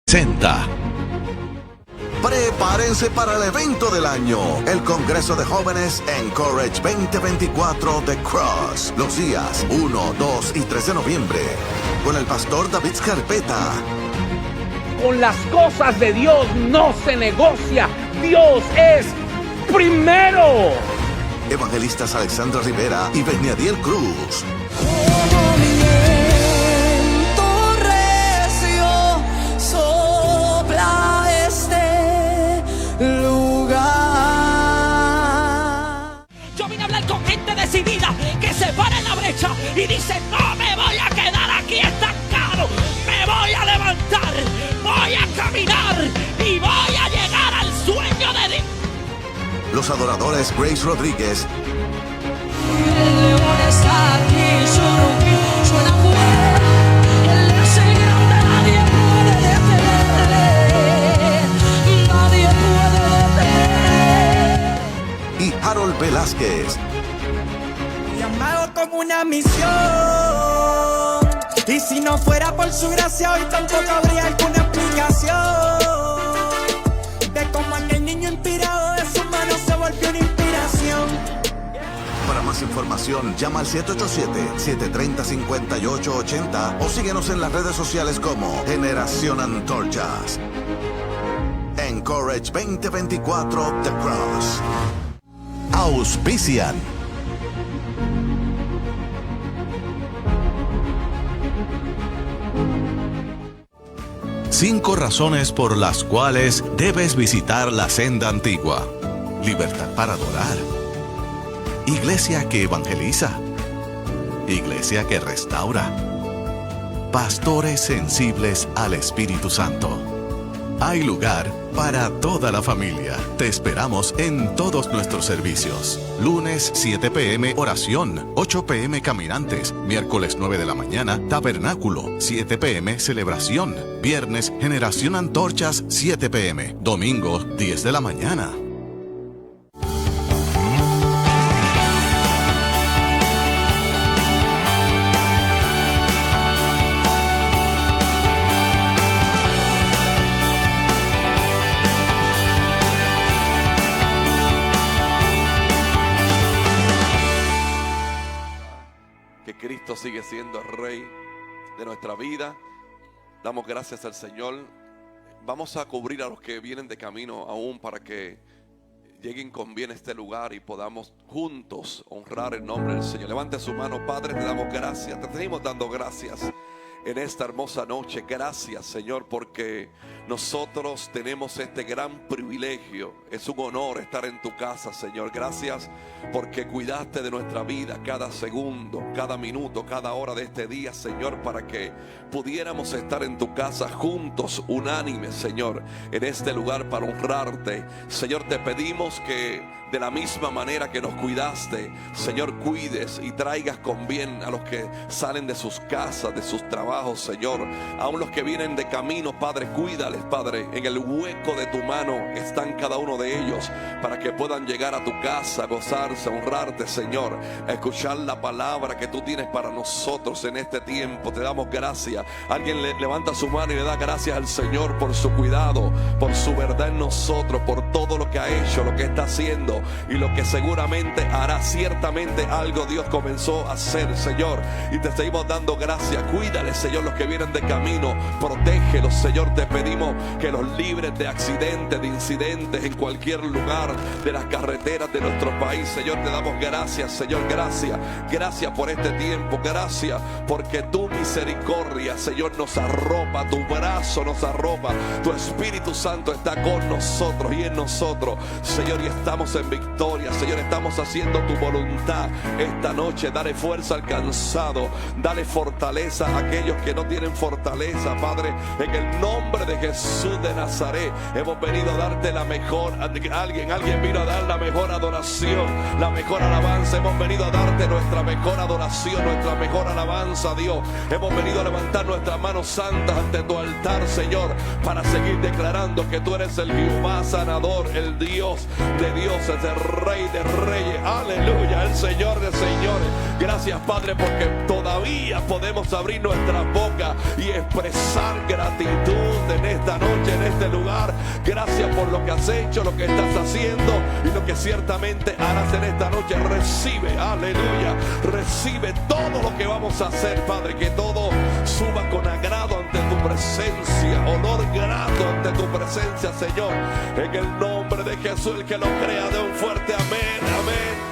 Senta. Prepárense para el evento del año, el Congreso de Jóvenes Encourage 2024 The Cross, los días 1, 2 y 3 de noviembre, con el pastor David Scarpeta. Con las cosas de Dios no se negocia, Dios es primero. Evangelistas Alexandra Rivera y Beniadiel Cruz. Decidida, que se para en la brecha y dice: no me voy a quedar aquí estancado, me voy a levantar, voy a caminar y voy a llegar al sueño de Dios. Los adoradores Grace Rodríguez El león está aquí, suena fuerte, él es el grande, nadie puede detenerle, nadie puede detenerle. y Harold Velázquez. Llamado con una misión, y si no fuera por su gracia hoy tampoco habría alguna explicación de cómo aquel niño inspirado de sus manos se volvió una inspiración. Para más información, llama al 787-730-5880 o síguenos en las redes sociales como Generación Antorchas. Encourage 2024 The Cross. Auspician. Cinco razones por las cuales debes visitar la senda antigua. Libertad para adorar. Iglesia que evangeliza. Iglesia que restaura. Pastores sensibles al Espíritu Santo. Hay lugar para toda la familia. Te esperamos en todos nuestros servicios. Lunes 7 p.m. oración, 8 p.m. caminantes. Miércoles 9 de la mañana tabernáculo, 7 p.m. celebración. Viernes generación antorchas, 7 p.m. Domingo 10 de la mañana. Cristo sigue siendo el Rey de nuestra vida. Damos gracias al Señor. Vamos a cubrir a los que vienen de camino aún para que lleguen con bien a este lugar y podamos juntos honrar el nombre del Señor. Levante su mano. Padre, te damos gracias. Te seguimos dando gracias en esta hermosa noche. Gracias, Señor, porque nosotros tenemos este gran privilegio. Es un honor estar en tu casa, Señor. Gracias porque cuidaste de nuestra vida cada segundo, cada minuto, cada hora de este día, Señor, para que pudiéramos estar en tu casa juntos, unánimes, Señor, en este lugar para honrarte. Señor, te pedimos que de la misma manera que nos cuidaste, Señor, cuides y traigas con bien a los que salen de sus casas, de sus trabajos, Señor. Aún los que vienen de camino, Padre, cuídales, Padre. En el hueco de tu mano están cada uno de ellos para que puedan llegar a tu casa, gozarse, honrarte, Señor, escuchar la palabra que tú tienes para nosotros en este tiempo. Te damos gracias. Alguien levanta su mano y le da gracias al Señor por su cuidado, por su verdad en nosotros, por todo lo que ha hecho, lo que está haciendo y lo que seguramente hará. Ciertamente algo Dios comenzó a hacer, Señor, y te seguimos dando gracias. Cuídale, Señor, los que vienen de camino, protégelos, Señor. Te pedimos que los libres de accidentes, de incidentes en cualquier lugar de las carreteras de nuestro país, Señor. Te damos gracias, Señor. Gracias por este tiempo. Gracias porque tu misericordia, Señor, nos arropa, tu brazo nos arropa, tu Espíritu Santo está con nosotros y en nosotros, Señor, y estamos en victoria, Señor. Estamos haciendo tu voluntad esta noche. Dale fuerza al cansado, dale fortaleza a aquellos que no tienen fortaleza, Padre, en el nombre de Jesús de Nazaret. Hemos venido a darte la mejor, alguien vino a dar la mejor adoración, la mejor alabanza. Hemos venido a darte nuestra mejor adoración, nuestra mejor alabanza, Dios. Hemos venido a levantar nuestras manos santas ante tu altar, Señor, para seguir declarando que tú eres el Jehová sanador, el Dios de Dios, el señores, el Rey de Reyes, aleluya, el Señor de señores. Gracias, Padre, porque todavía podemos abrir nuestras bocas y expresar gratitud en esta noche, en este lugar. Gracias por lo que has hecho, lo que estás haciendo y lo que ciertamente harás en esta noche. Recibe, aleluya, recibe todo lo que vamos a hacer, Padre, que todo suba con agrado ante tu presencia, olor grato ante tu presencia, Señor, en el nombre de Jesús. El que lo crea, de un fuerte amén, amén.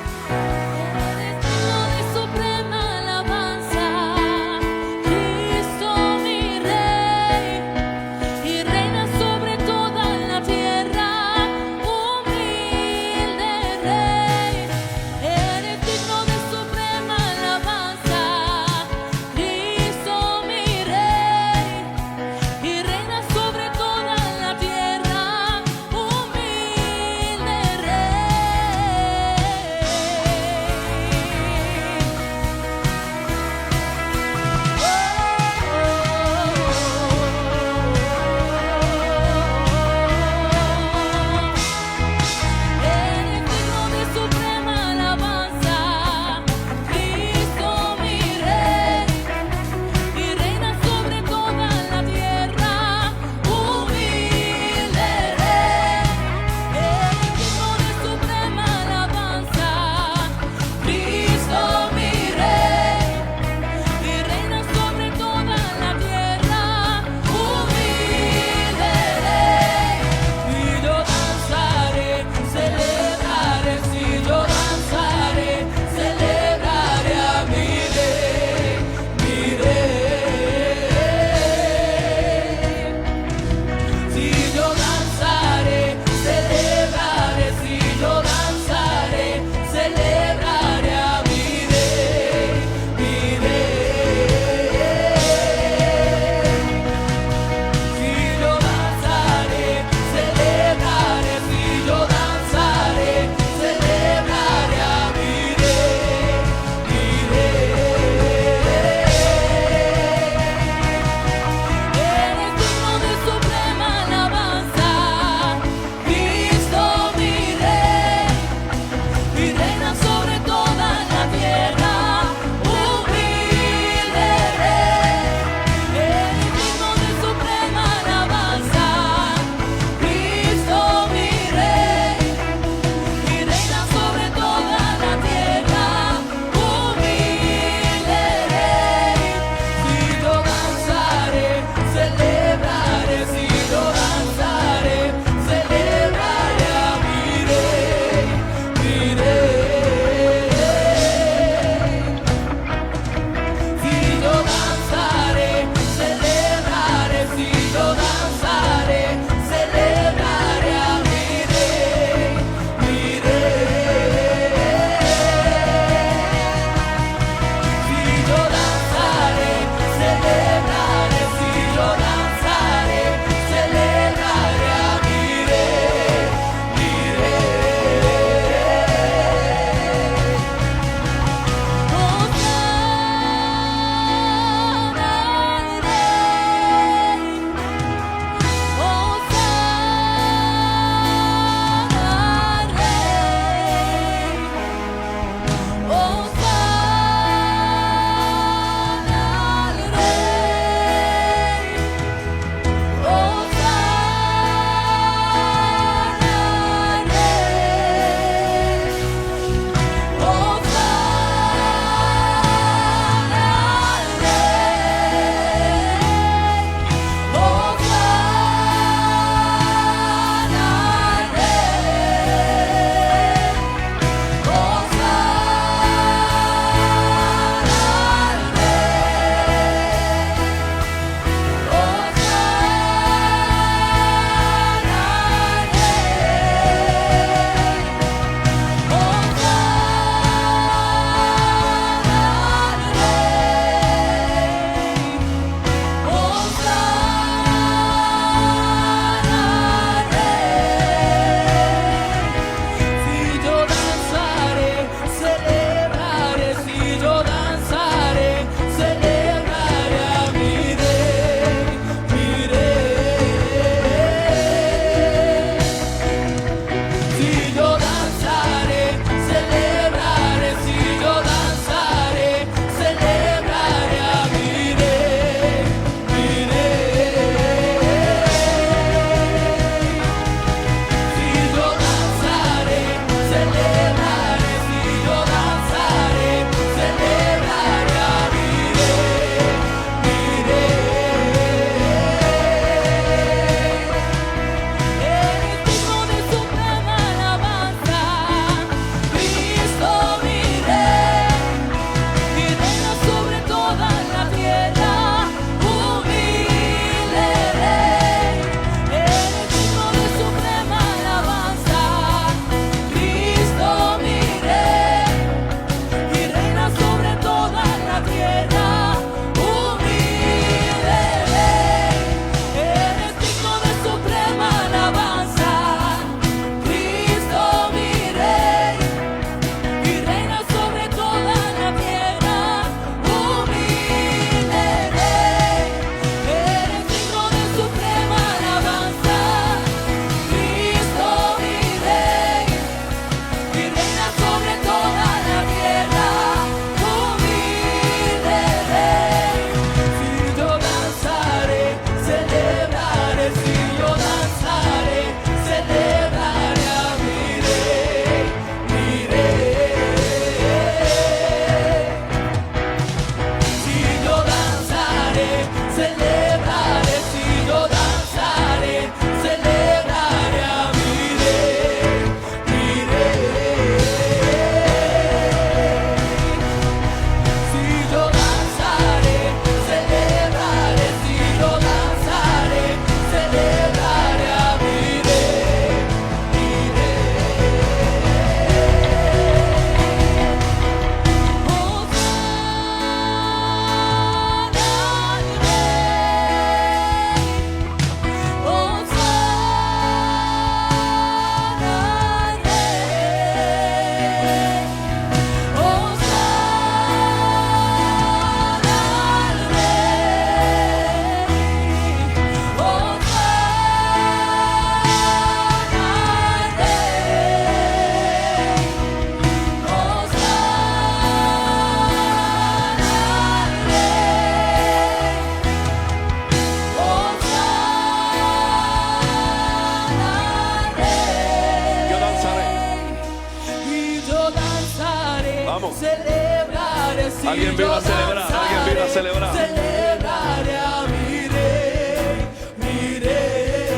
celebraré, si Alguien vino yo a celebrar, alguien vino a celebrar. Celebraré a mi rey, mi rey.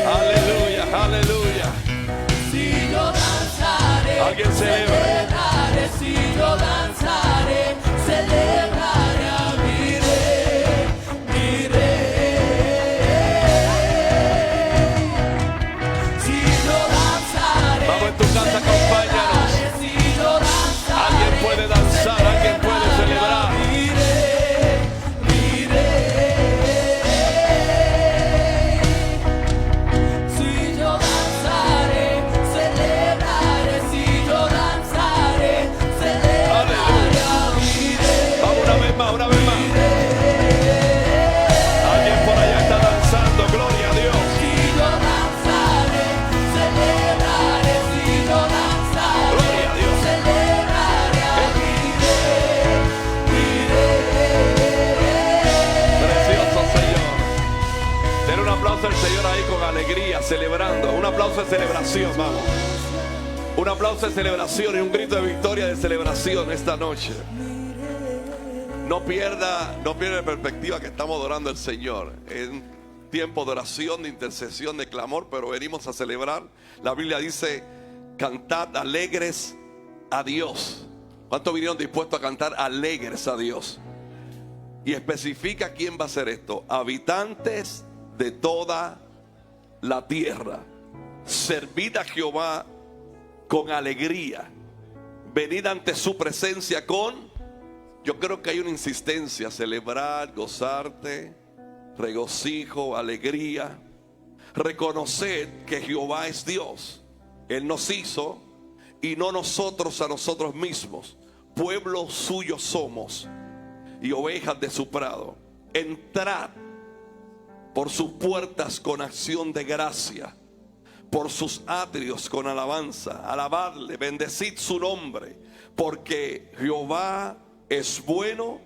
Aleluya, aleluya. Si yo danzaré, Alguien celebra. celebraré, si yo danzaré, celebraré a mi rey, mi rey. Si yo danzaré, Vamos en tu casa, acompáñanos. si yo danzaré, Alguien puede danzar, alguien puede celebrar. mi rey, mi rey. Si yo danzaré, celebraré, si yo danzaré, celebraré a mi rey. Vamos una vez más, una vez más. Alguien por allá está danzando, gloria a Dios. Si yo danzaré, celebraré, si yo danzaré, Gloria a Dios. celebraré a mi rey, mi rey. Precioso Señor. Den un aplauso al Señor ahí con alegría, celebrando. Un aplauso de celebración, vamos. Un aplauso de celebración y un grito de victoria de celebración esta noche. No pierda de perspectiva que estamos adorando al Señor. Es un tiempo de oración, de intercesión, de clamor, pero venimos a celebrar. La Biblia dice, cantad alegres a Dios. ¿Cuántos vinieron dispuestos a cantar alegres a Dios? Y especifica quién va a hacer esto. Habitantes de toda la tierra, servid a Jehová con alegría. Venid ante su presencia con... Yo creo que hay una insistencia, celebrar, gozarte, regocijo, alegría. Reconocer que Jehová es Dios. Él nos hizo y no nosotros a nosotros mismos. Pueblo suyo somos y ovejas de su prado. Entrad por sus puertas con acción de gracia, por sus atrios con alabanza. Alabadle, bendecid su nombre, porque Jehová es bueno,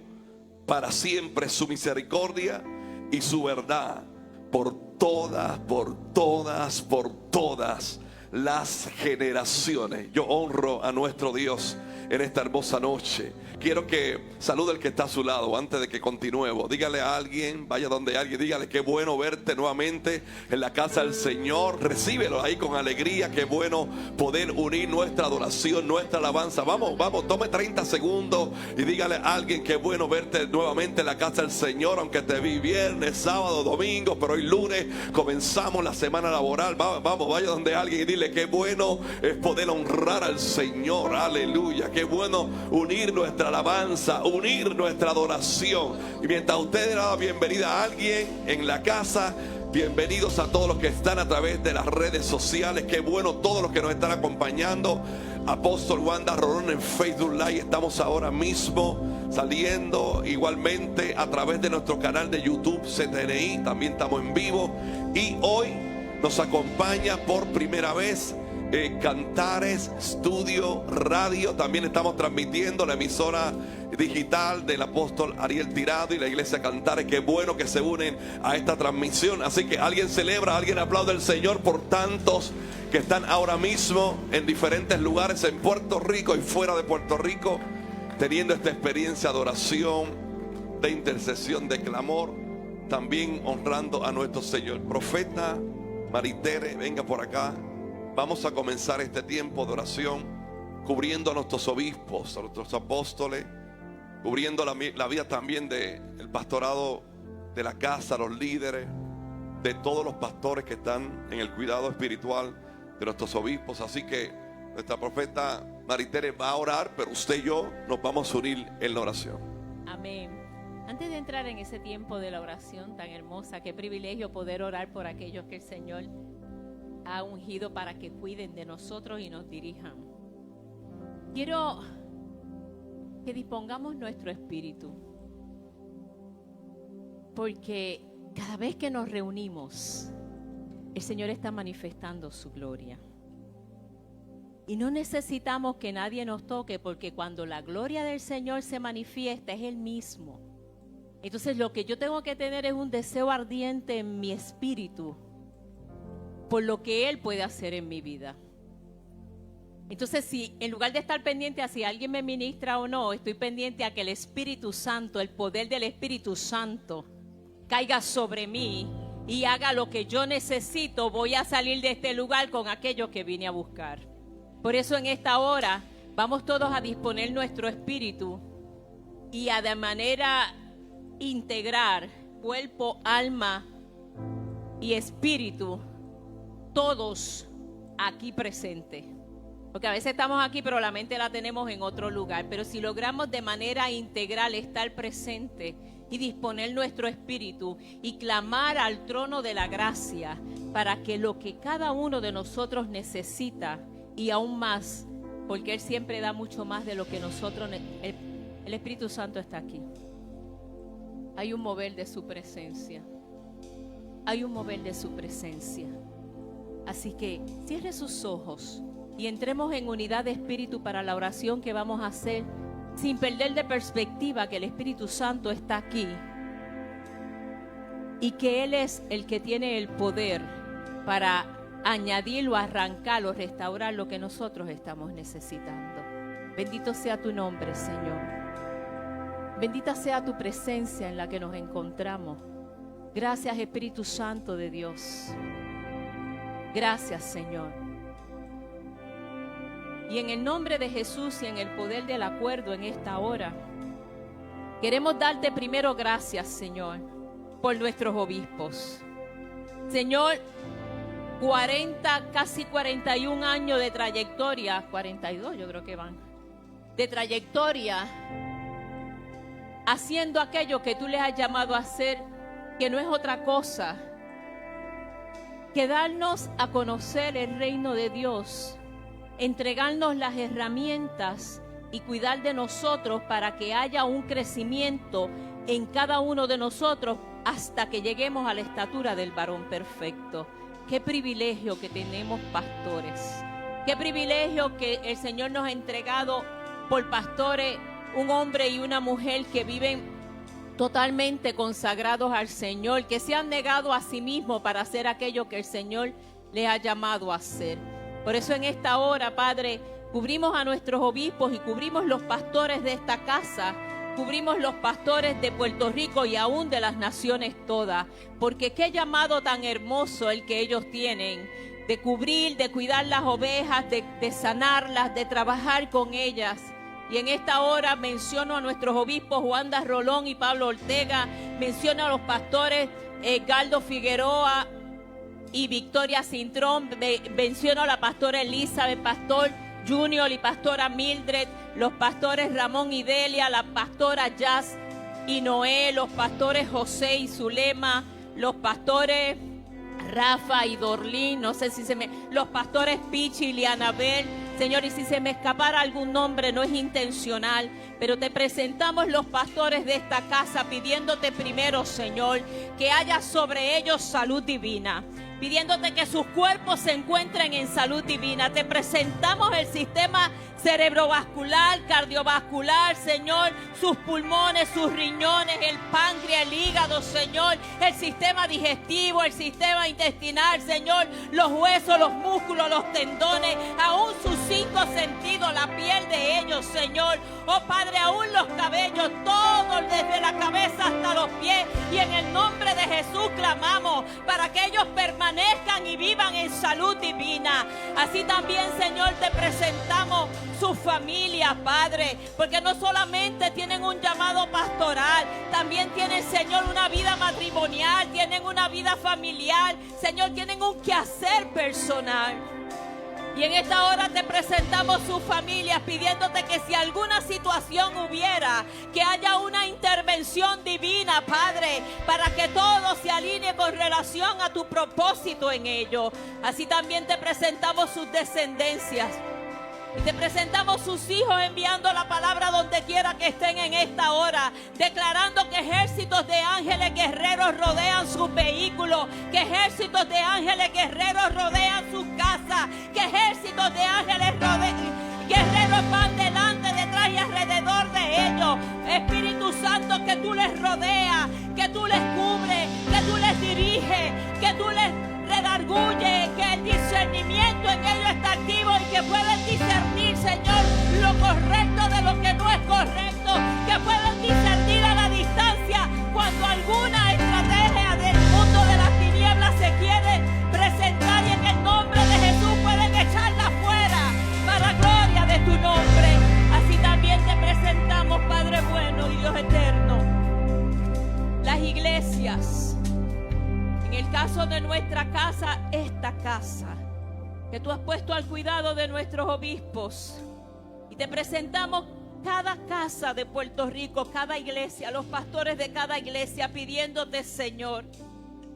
para siempre su misericordia y su verdad por todas las generaciones. Yo honro a nuestro Dios en esta hermosa noche. Quiero que salude al que está a su lado antes de que continuemos. Dígale a alguien, vaya donde alguien, dígale qué bueno verte nuevamente en la casa del Señor. Recíbelo ahí con alegría. Qué bueno poder unir nuestra adoración, nuestra alabanza. Vamos, tome 30 segundos y dígale a alguien qué bueno verte nuevamente en la casa del Señor. Aunque te vi viernes, sábado, domingo, pero hoy lunes comenzamos la semana laboral. Vamos, vaya donde alguien y dile qué bueno es poder honrar al Señor. Aleluya. Qué bueno unir nuestra alabanza, unir nuestra adoración. Y mientras usted le da la bienvenida a alguien en la casa, bienvenidos a todos los que están a través de las redes sociales. Qué bueno todos los que nos están acompañando. Apóstol Wanda Rolón en Facebook Live. Estamos ahora mismo saliendo igualmente a través de nuestro canal de YouTube CTNI. También estamos en vivo. Y hoy nos acompaña por primera vez Cantares Studio Radio. También estamos transmitiendo la emisora digital del apóstol Ariel Tirado y la iglesia Cantares. Qué bueno que se unen a esta transmisión. Así que alguien celebra, alguien aplaude al Señor por tantos que están ahora mismo en diferentes lugares en Puerto Rico y fuera de Puerto Rico, teniendo esta experiencia de oración, de intercesión, de clamor, también honrando a nuestro Señor. Profeta Maritere, venga por acá. Vamos a comenzar este tiempo de oración cubriendo a nuestros obispos, a nuestros apóstoles, cubriendo la vida también del pastorado de la casa, los líderes, de todos los pastores que están en el cuidado espiritual de nuestros obispos. Así que nuestra profeta Maritere va a orar, pero usted y yo nos vamos a unir en la oración. Amén. Antes de entrar en ese tiempo de la oración tan hermosa, qué privilegio poder orar por aquellos que el Señor ha ungido para que cuiden de nosotros y nos dirijan. Quiero que dispongamos nuestro espíritu, porque cada vez que nos reunimos, el Señor está manifestando su gloria. Y no necesitamos que nadie nos toque, porque cuando la gloria del Señor se manifiesta, es Él mismo. Entonces lo que yo tengo que tener es un deseo ardiente en mi espíritu por lo que Él puede hacer en mi vida. Entonces, si en lugar de estar pendiente a si alguien me ministra o no, estoy pendiente a que el Espíritu Santo, el poder del Espíritu Santo caiga sobre mí y haga lo que yo necesito, voy a salir de este lugar con aquello que vine a buscar. Por eso en esta hora vamos todos a disponer nuestro espíritu y a de manera integrar cuerpo, alma y espíritu, todos aquí presentes. Porque a veces estamos aquí, pero la mente la tenemos en otro lugar. Pero si logramos de manera integral estar presente y disponer nuestro espíritu y clamar al trono de la gracia para que lo que cada uno de nosotros necesita y aún más, porque Él siempre da mucho más de lo que nosotros, el Espíritu Santo está aquí. Hay un mover de su presencia. Hay un mover de su presencia. Así que cierre sus ojos y entremos en unidad de espíritu para la oración que vamos a hacer, sin perder de perspectiva que el Espíritu Santo está aquí y que Él es el que tiene el poder para añadirlo, arrancarlo, restaurar lo que nosotros estamos necesitando. Bendito sea tu nombre, Señor. Bendita sea tu presencia en la que nos encontramos. Gracias, Espíritu Santo de Dios. Gracias, Señor. Y en el nombre de Jesús y en el poder del acuerdo en esta hora, queremos darte primero gracias, Señor, por nuestros obispos. Señor, 40, casi 41 años de trayectoria, 42 yo creo que van, de trayectoria, haciendo aquello que tú les has llamado a hacer, que no es otra cosa que darnos a conocer el reino de Dios, entregarnos las herramientas y cuidar de nosotros para que haya un crecimiento en cada uno de nosotros hasta que lleguemos a la estatura del varón perfecto. Qué privilegio que tenemos pastores. Qué privilegio que el Señor nos ha entregado por pastores, un hombre y una mujer que viven totalmente consagrados al Señor, que se han negado a sí mismos para hacer aquello que el Señor les ha llamado a hacer. Por eso en esta hora, Padre, cubrimos a nuestros obispos y cubrimos los pastores de esta casa, cubrimos los pastores de Puerto Rico y aún de las naciones todas, porque qué llamado tan hermoso el que ellos tienen, de cubrir, de cuidar las ovejas, de sanarlas, de trabajar con ellas. Y en esta hora menciono a nuestros obispos Wanda Rolón y Pablo Ortega, menciono a los pastores Galdo Figueroa y Victoria Cintrón, menciono a la pastora Elizabeth, pastor Junior y pastora Mildred, los pastores Ramón y Delia, la pastora Jazz y Noé, los pastores José y Zulema, los pastores Rafa y Dorlín, no sé si los pastores Pichi y Lianabel. Señor, y si se me escapara algún nombre, no es intencional, pero te presentamos los pastores de esta casa pidiéndote primero, Señor, que haya sobre ellos salud divina, pidiéndote que sus cuerpos se encuentren en salud divina. Te presentamos el sistema cerebrovascular, cardiovascular, Señor, sus pulmones, sus riñones, el páncreas, el hígado, Señor, el sistema digestivo, el sistema intestinal, Señor, los huesos, los músculos, los tendones, aún sus 5 sentidos, la piel de ellos, Señor. Oh Padre, aún los cabellos, todo desde la cabeza hasta los pies. Y en el nombre de Jesús clamamos para que ellos permanezcan y vivan en salud divina. Así también, Señor, te presentamos sus familias, Padre, porque no solamente tienen un llamado pastoral, también tienen, Señor, una vida matrimonial, tienen una vida familiar, Señor, tienen un quehacer personal. Y en esta hora te presentamos sus familias pidiéndote que si alguna situación hubiera, que haya una intervención divina, Padre, para que todo se alinee con relación a tu propósito en ello. Así también te presentamos sus descendencias. Y te presentamos sus hijos enviando la palabra donde quiera que estén en esta hora, declarando que ejércitos de ángeles guerreros rodean sus vehículos, que ejércitos de ángeles guerreros rodean sus casas, que ejércitos de ángeles guerreros van delante, detrás y alrededor de ellos. Espíritu Santo, que tú les rodeas, que tú les cubres, que tú les diriges, que tú les redarguyes, que el el discernimiento en ellos está activo y que pueden discernir, Señor, lo correcto de lo que no es correcto, que pueden discernir a la distancia cuando alguna estrategia del mundo de las tinieblas se quiere presentar, y en el nombre de Jesús pueden echarla fuera para gloria de tu nombre. Así también te presentamos, Padre bueno y Dios eterno, las iglesias. En el caso de nuestra casa, esta casa que tú has puesto al cuidado de nuestros obispos, y te presentamos cada casa de Puerto Rico, cada iglesia, los pastores de cada iglesia, pidiéndote, Señor,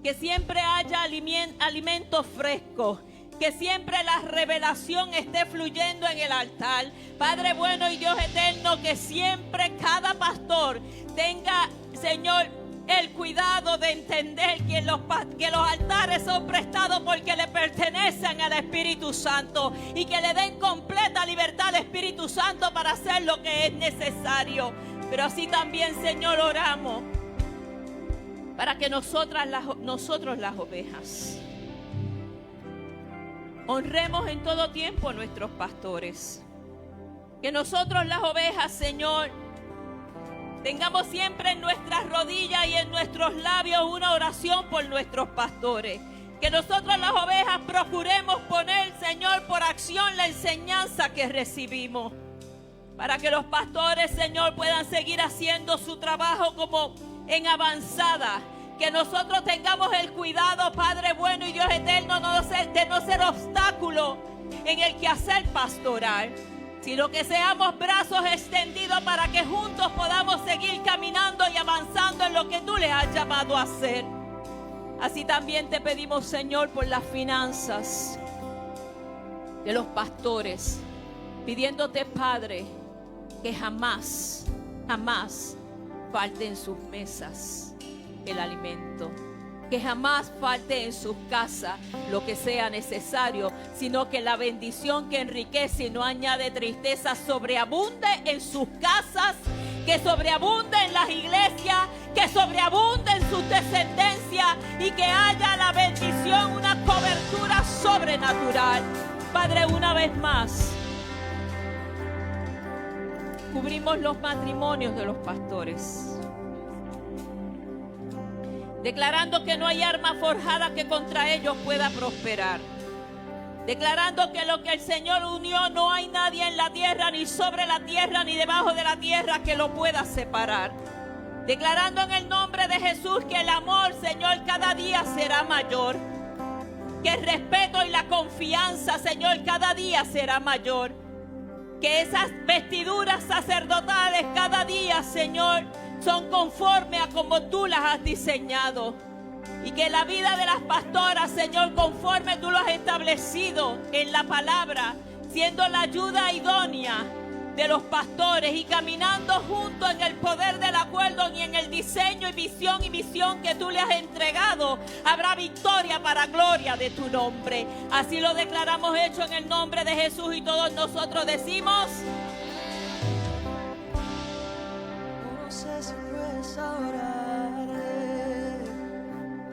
que siempre haya alimento fresco, que siempre la revelación esté fluyendo en el altar. Padre bueno y Dios eterno, que siempre cada pastor tenga, Señor, el cuidado de entender que los altares son prestados porque le pertenecen al Espíritu Santo, y que le den completa libertad al Espíritu Santo para hacer lo que es necesario. Pero así también, Señor, oramos para que nosotros las ovejas honremos en todo tiempo a nuestros pastores. Que nosotros las ovejas, Señor, tengamos siempre en nuestras rodillas y en nuestros labios una oración por nuestros pastores. Que nosotros las ovejas procuremos poner, Señor, por acción la enseñanza que recibimos, para que los pastores, Señor, puedan seguir haciendo su trabajo como en avanzada. Que nosotros tengamos el cuidado, Padre bueno y Dios eterno, de no ser obstáculo en el quehacer pastoral, sino que seamos brazos extendidos para que juntos podamos seguir caminando y avanzando en lo que tú le has llamado a hacer. Así también te pedimos, Señor, por las finanzas de los pastores, pidiéndote, Padre, que jamás falte en sus mesas el alimento, que jamás falte en sus casas lo que sea necesario, sino que la bendición que enriquece y no añade tristeza sobreabunde en sus casas, que sobreabunde en las iglesias, que sobreabunde en sus descendencias, y que haya la bendición, una cobertura sobrenatural. Padre, una vez más, cubrimos los matrimonios de los pastores, declarando que no hay arma forjada que contra ellos pueda prosperar, declarando que lo que el Señor unió no hay nadie en la tierra, ni sobre la tierra, ni debajo de la tierra que lo pueda separar, declarando en el nombre de Jesús que el amor, Señor, cada día será mayor, que el respeto y la confianza, Señor, cada día será mayor, que esas vestiduras sacerdotales cada día, Señor, son conforme a como tú las has diseñado, y que la vida de las pastoras, Señor, conforme tú lo has establecido en la palabra, siendo la ayuda idónea de los pastores y caminando juntos en el poder del acuerdo y en el diseño y misión que tú le has entregado, habrá victoria para gloria de tu nombre. Así lo declaramos hecho en el nombre de Jesús, y todos nosotros decimos: No sé si puedes orar,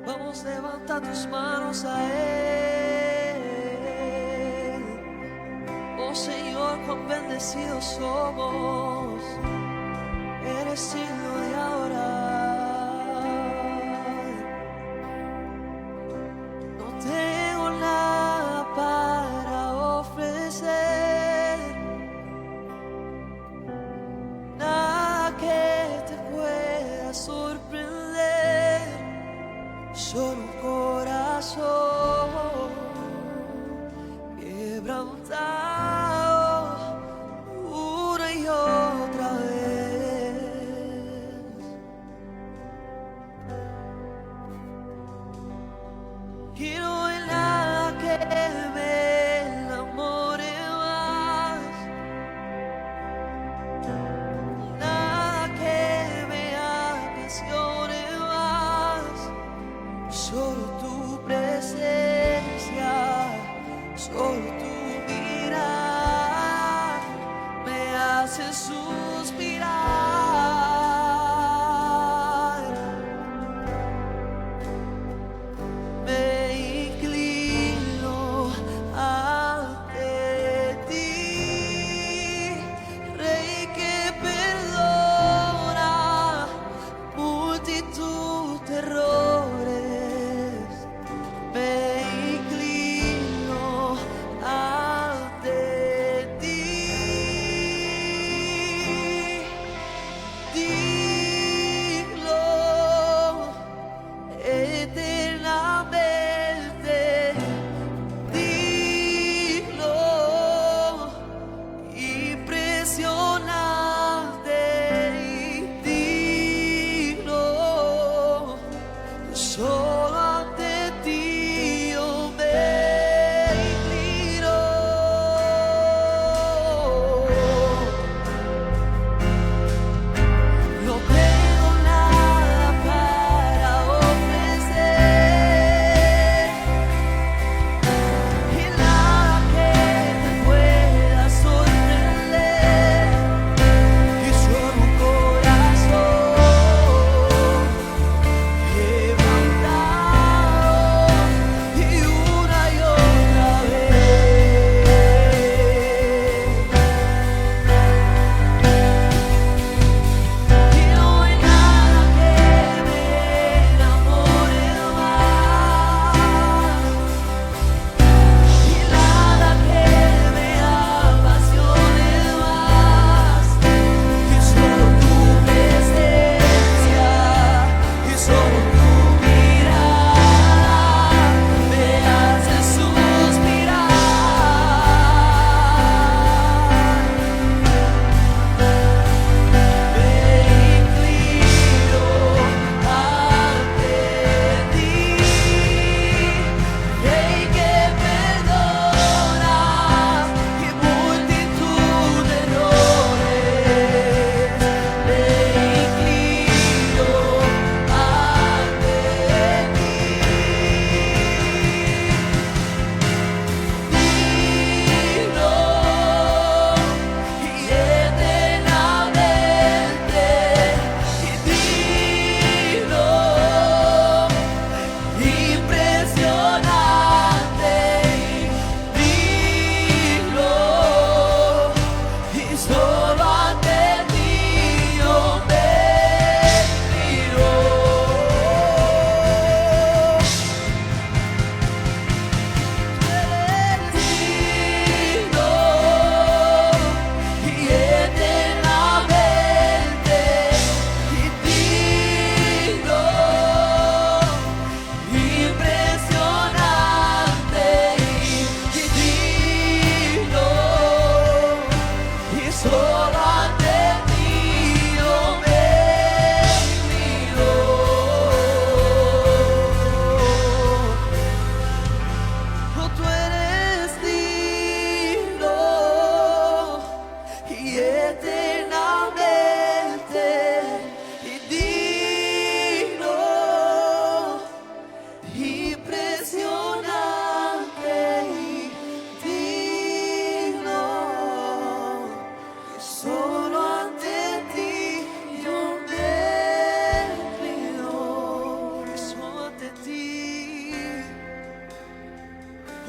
vamos, levanta tus manos a Él. Oh Señor, cuán bendecidos somos, eres digno de adorar. No tengo nada para ofrecer, nada que te pueda sorprender, solo un corazón quebrantado una y otra vez.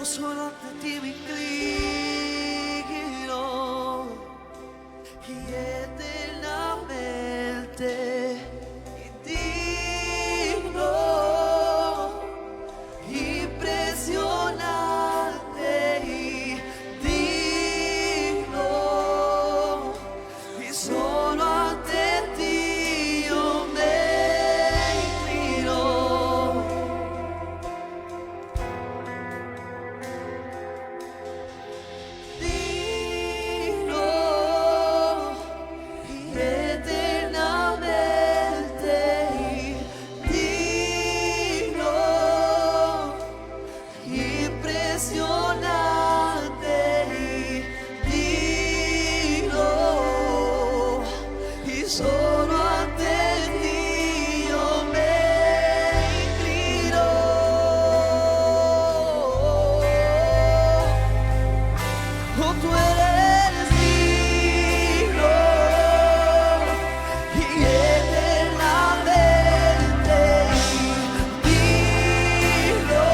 solo ante ti me inclino y eternamente digno, impresionante y digno, y solo ante ti yo me inclino. Solo ante ti yo me inclino. Oh, tú eres digno y eternamente digno,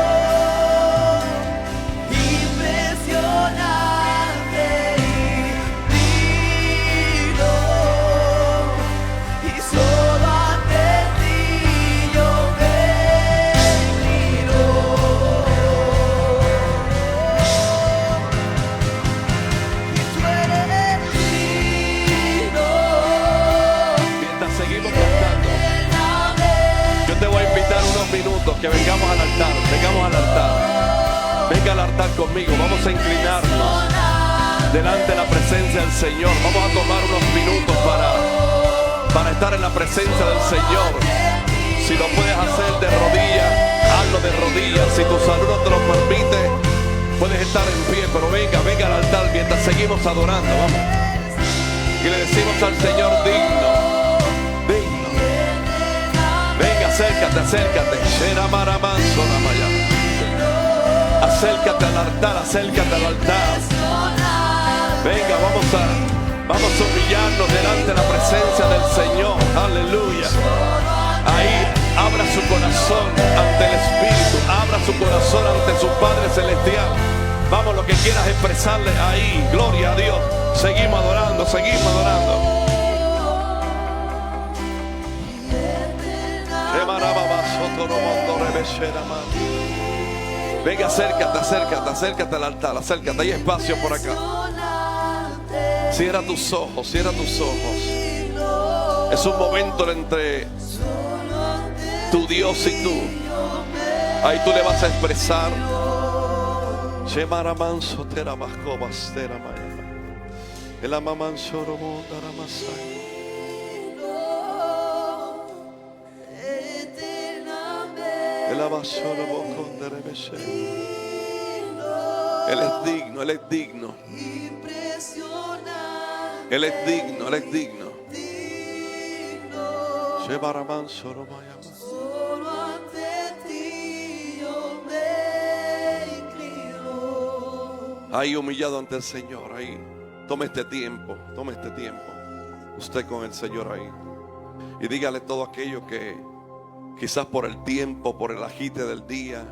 impresionante y digno. Y solo ante ti yo me inclino. Y tú eres digno. Mientras seguimos cantando, yo te voy a invitar unos minutos que vengamos al altar. Vengamos al altar. Venga al altar conmigo. Vamos a inclinarnos delante de la presencia del Señor. Vamos a tomar unos minutos para estar en la presencia del Señor. Si lo puedes hacer de rodillas, hazlo de rodillas. Si tu salud no te lo permite, puedes estar en pie, pero venga al altar mientras seguimos adorando. Vamos. Y le decimos al Señor: digno, digno. Venga, acércate. Acércate al altar, acércate al altar. Venga, vamos a humillarnos delante de la presencia del Señor. Aleluya. Ahí abra su corazón ante el Espíritu, abra su corazón ante su Padre Celestial. Vamos, lo que quieras expresarle ahí. Gloria a Dios. Seguimos adorando, seguimos adorando. Venga, acércate al altar, acércate. Hay espacio por acá. Cierra tus ojos, cierra tus ojos. Es un momento entre tu Dios y tú. Ahí tú le vas a expresar. El amamanso robo daramasai. El abasoro bocón de rebese. Él es digno, Él es digno. Él es digno, Él es digno. Shebaramanso robayama. Solo ante ti yo me inclino. Ahí humillado ante el Señor, ahí. Tome este tiempo. Usted con el Señor ahí. Y dígale todo aquello que quizás por el tiempo, por el agite del día,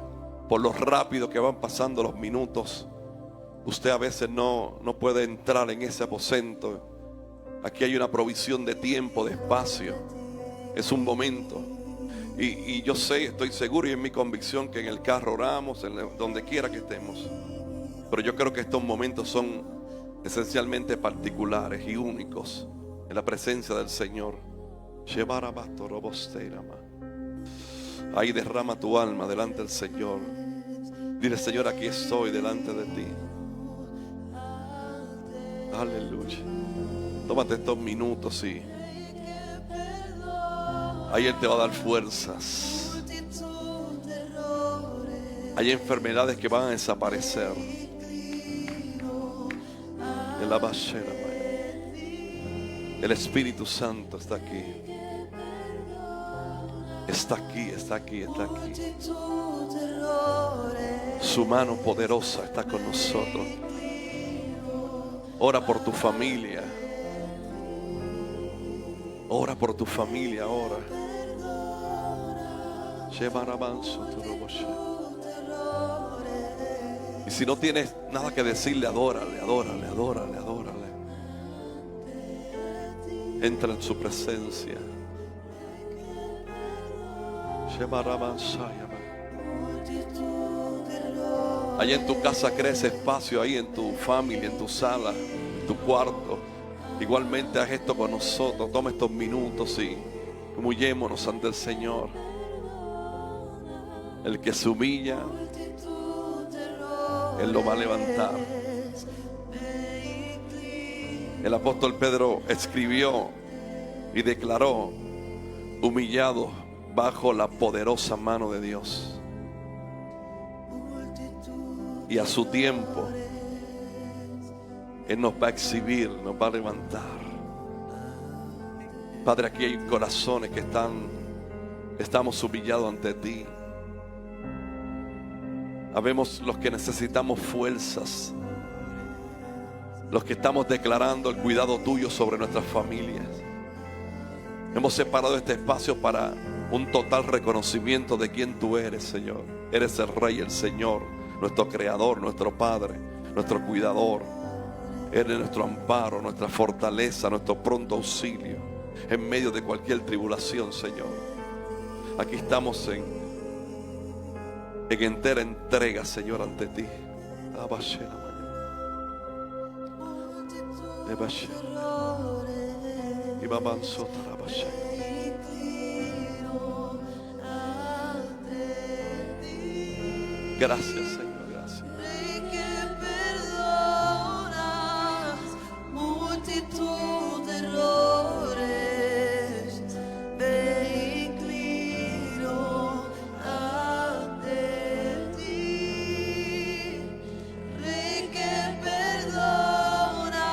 por lo rápido que van pasando los minutos, usted a veces no puede entrar en ese aposento. Aquí hay una provisión de tiempo, de espacio. Es un momento. Y yo sé, estoy seguro y en mi convicción que en el carro oramos, donde quiera que estemos. Pero yo creo que estos momentos son esencialmente particulares y únicos en la presencia del Señor. Ahí derrama tu alma delante del Señor. Dile: Señor, aquí estoy delante de ti. Aleluya. Tómate estos minutos y ahí Él te va a dar fuerzas. Hay enfermedades que van a desaparecer. El Espíritu Santo está aquí. Está aquí. Su mano poderosa está con nosotros. Ora por tu familia. Ora por tu familia, ora. Y Y si no tienes nada que decirle, adórale, adórale, adórale, adórale. Entra en su presencia. Allá en tu casa crece espacio, ahí en tu familia, en tu sala, en tu cuarto. Igualmente haz esto con nosotros. Toma estos minutos y humillémonos ante el Señor. El que se humilla, Él lo va a levantar. El apóstol Pedro escribió y declaró: humillado bajo la poderosa mano de Dios. Y a su tiempo Él nos va a exhibir, nos va a levantar. Padre, aquí hay corazones que estamos humillados ante ti. Habemos los que necesitamos fuerzas, los que estamos declarando el cuidado tuyo sobre nuestras familias. Hemos separado este espacio para un total reconocimiento de quién tú eres, Señor. Eres el Rey, el Señor, nuestro Creador, nuestro Padre, nuestro Cuidador. Eres nuestro amparo, nuestra fortaleza, nuestro pronto auxilio en medio de cualquier tribulación, Señor. Aquí estamos en entera entrega, Señor, ante ti. Gracias, Señor, gracias. Multitud de errores, me inclino ante ti. Rey que perdona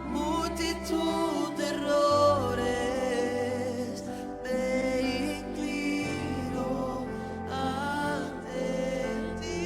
multitud de errores, me inclino ante ti.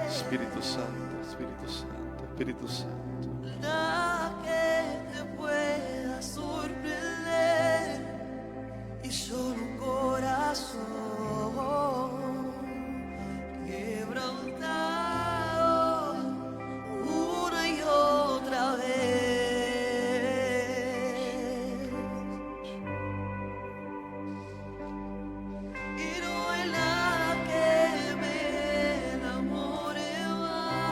Espíritu Santo, Espíritu Santo, Espíritu Santo. Nada que te pueda sorprender y solo un corazón quebrantado una y otra vez. Y no hay nada que me enamore más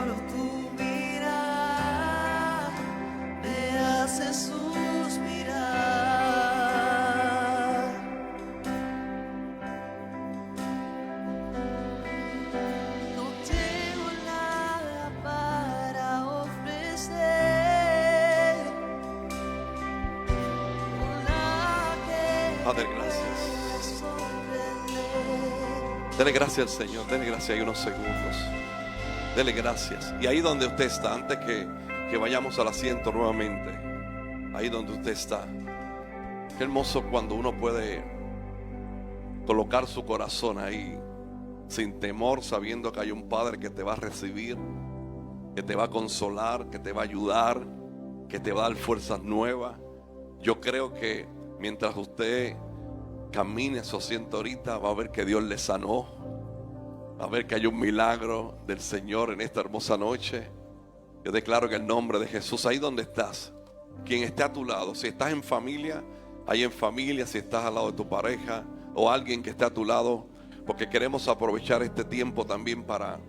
solo tu mirar me hace suspirar. No tengo nada para ofrecer. Padre, gracias. Dele gracias al Señor, dele gracias ahí unos segundos. Dele gracias. Y ahí donde usted está, antes que vayamos al asiento nuevamente, ahí donde usted está, qué hermoso cuando uno puede colocar su corazón ahí, sin temor, sabiendo que hay un Padre que te va a recibir, que te va a consolar, que te va a ayudar, que te va a dar fuerzas nuevas. Yo creo que mientras usted camine su asiento ahorita, va a ver que Dios le sanó, va a ver que hay un milagro del Señor en esta hermosa noche. Yo declaro que en el nombre de Jesús, ahí donde estás, quien esté a tu lado, si estás en familia, ahí en familia, si estás al lado de tu pareja o alguien que esté a tu lado, porque queremos aprovechar este tiempo también para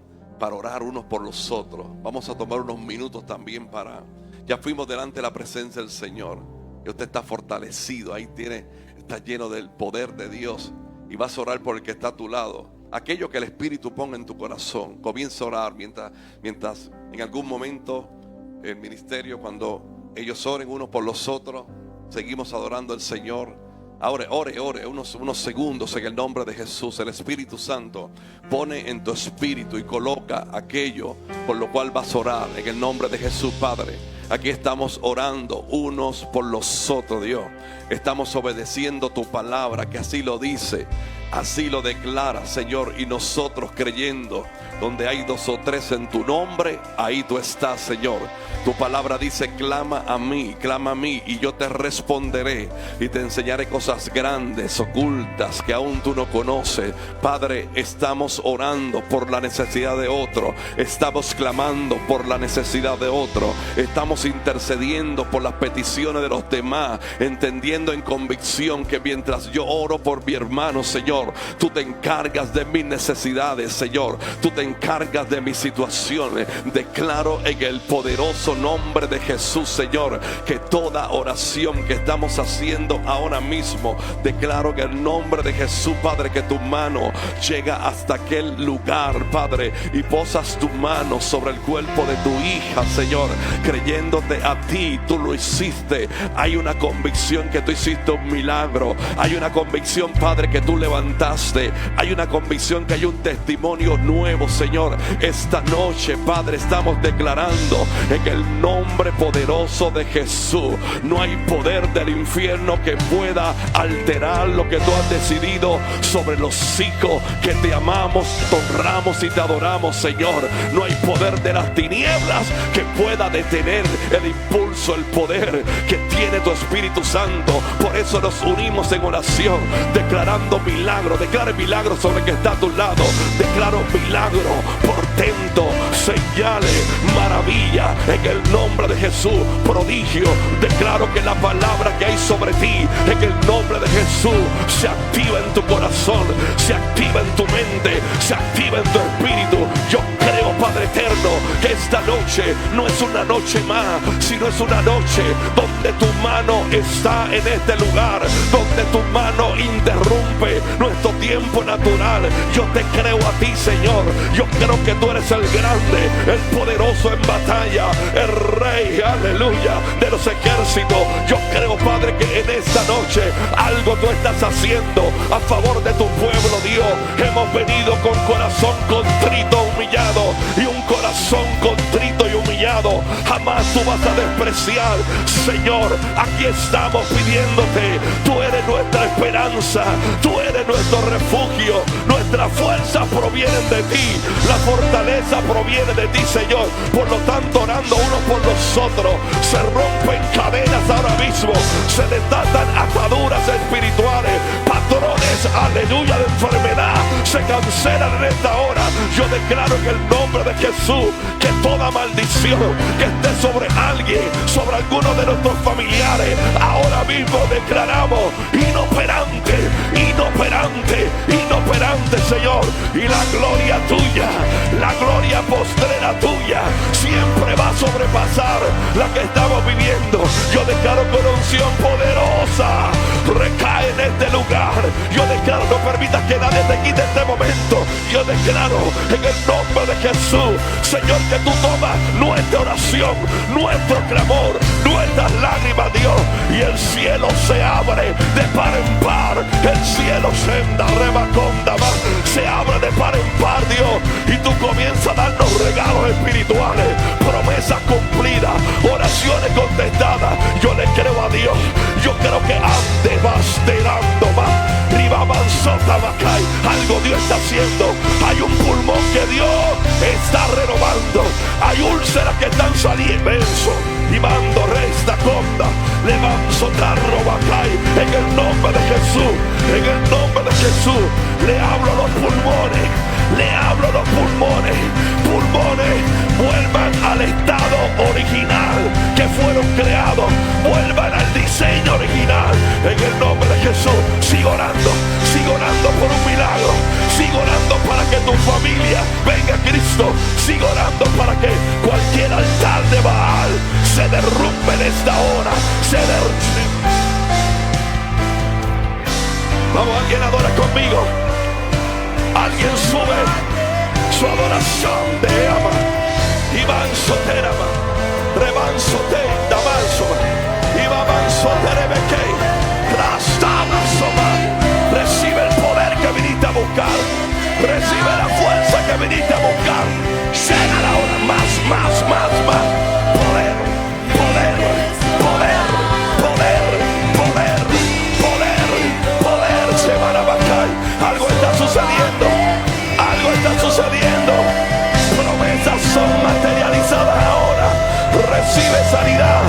orar unos por los otros. Vamos a tomar unos minutos también ya fuimos delante de la presencia del Señor y usted está fortalecido, ahí está lleno del poder de Dios y vas a orar por el que está a tu lado. Aquello que el Espíritu ponga en tu corazón, comienza a orar mientras en algún momento el ministerio, cuando ellos oren unos por los otros, seguimos adorando al Señor. Ahora ore unos segundos en el nombre de Jesús. El Espíritu Santo pone en tu espíritu y coloca aquello por lo cual vas a orar en el nombre de Jesús. Padre, aquí estamos orando unos por los otros, Dios. Estamos obedeciendo tu palabra, que así lo dice, así lo declara, Señor. Y nosotros creyendo, donde hay 2 o 3 en tu nombre, ahí tú estás, Señor. Tu palabra dice: clama a mí, y yo te responderé y te enseñaré cosas grandes, ocultas, que aún tú no conoces. Padre, estamos orando por la necesidad de otro, estamos clamando por la necesidad de otro, estamos intercediendo por las peticiones de los demás, entendiendo en convicción que mientras yo oro por mi hermano, Señor, tú te encargas de mis necesidades, Señor, tú te encargas de mis situaciones. Declaro en el poderoso nombre de Jesús, Señor, que toda oración que estamos haciendo ahora mismo, declaro en el nombre de Jesús, Padre, que tu mano llega hasta aquel lugar, Padre, y posas tu mano sobre el cuerpo de tu hija, Señor, creyéndote a ti. Tú lo hiciste. Hay una convicción que tú hiciste un milagro, hay una convicción, Padre, que tú levantaste, hay una convicción que hay un testimonio nuevo, Señor. Esta noche, Padre, estamos declarando en el nombre poderoso de Jesús, no hay poder del infierno que pueda alterar lo que tú has decidido sobre los hijos que te amamos, te honramos y te adoramos, Señor. No hay poder de las tinieblas que pueda detener el impulso, el poder que tiene tu Espíritu Santo. Por eso nos unimos en oración, declarando milagro. Declare milagro sobre el que está a tu lado. Declaro milagro, portento, señales, maravilla en el nombre de Jesús. Prodigio, declaro que la palabra que hay sobre ti en el nombre de Jesús se activa en tu corazón, se activa en tu mente, se activa en tu espíritu. Yo creo, Padre eterno, que esta noche no es una noche más, sino es una noche donde tu mano está en este lugar, donde tu mano interrumpe nuestro tiempo natural. Yo te creo a ti, Señor. Yo creo que tú eres el grande, el poderoso en batalla, el Rey, aleluya, de los ejércitos. Yo creo, Padre, que en esta noche algo tú estás haciendo a favor de tu pueblo, Dios. Hemos venido con corazón contrito, humillado, y un corazón contrito y humillado jamás tú vas a despreciar, Señor. Aquí estamos pidiéndote. Tú eres nuestra esperanza, tú eres nuestro refugio. Nuestra fuerza proviene de ti, la fortaleza proviene de ti, Señor. Por lo tanto, orando unos por los otros, se rompen cadenas ahora mismo, se desatan ataduras espirituales, patrones, aleluya, de enfermedad se cancelan en esta hora. Yo declaro en el nombre de Jesús que toda maldición que esté sobre alguien, sobre alguno de nuestros familiares. Ahora mismo declaramos inoperante, inoperante, inoperante, Señor. Y la gloria tuya, la gloria postrera tuya, siempre va a sobrepasar la que estamos viviendo. Yo declaro con unción poderosa, recae en este lugar. Yo declaro, no permitas que nadie te quite este momento. Yo declaro en el nombre de Jesús, Señor, que tú tomas nuestra oración, nuestro clamor, nuestras lágrimas, Dios, y el cielo se abre de par en par. El cielo se abre de par en par, Dios, y tú comienzas a darnos regalos espirituales, promesas cumplidas, oraciones contestadas. Yo le creo a Dios. Yo creo que antes vas dando más. Algo Dios está haciendo. Hay un pulmón que Dios está renovando. Hay úlceras que están saliendo. Y mando resta conda. Le manso tarro bacay. En el nombre de Jesús. En el nombre de Jesús. Le hablo a los pulmones. Le hablo a los pulmones. Pulmones, vuelvan al estado original que fueron creados. Vuelvan al diseño original. En el nombre de Jesús. Sigo orando por un milagro. Sigo orando para que tu familia venga a Cristo. Sigo orando para que cualquier altar de Baal se derrumbe en esta hora. Vamos, alguien adora conmigo. Alguien sube su adoración de ama. Y manso terama. Remanso te damanso. Y va manso terebeque. Rastama soma. Recibe el poder que viniste a buscar. Recibe la fuerza que viniste a buscar. Llega la hora. Más. Poder. Semana Bacay. Algo está sucediendo. Promesas son materializadas ahora. Recibe sanidad.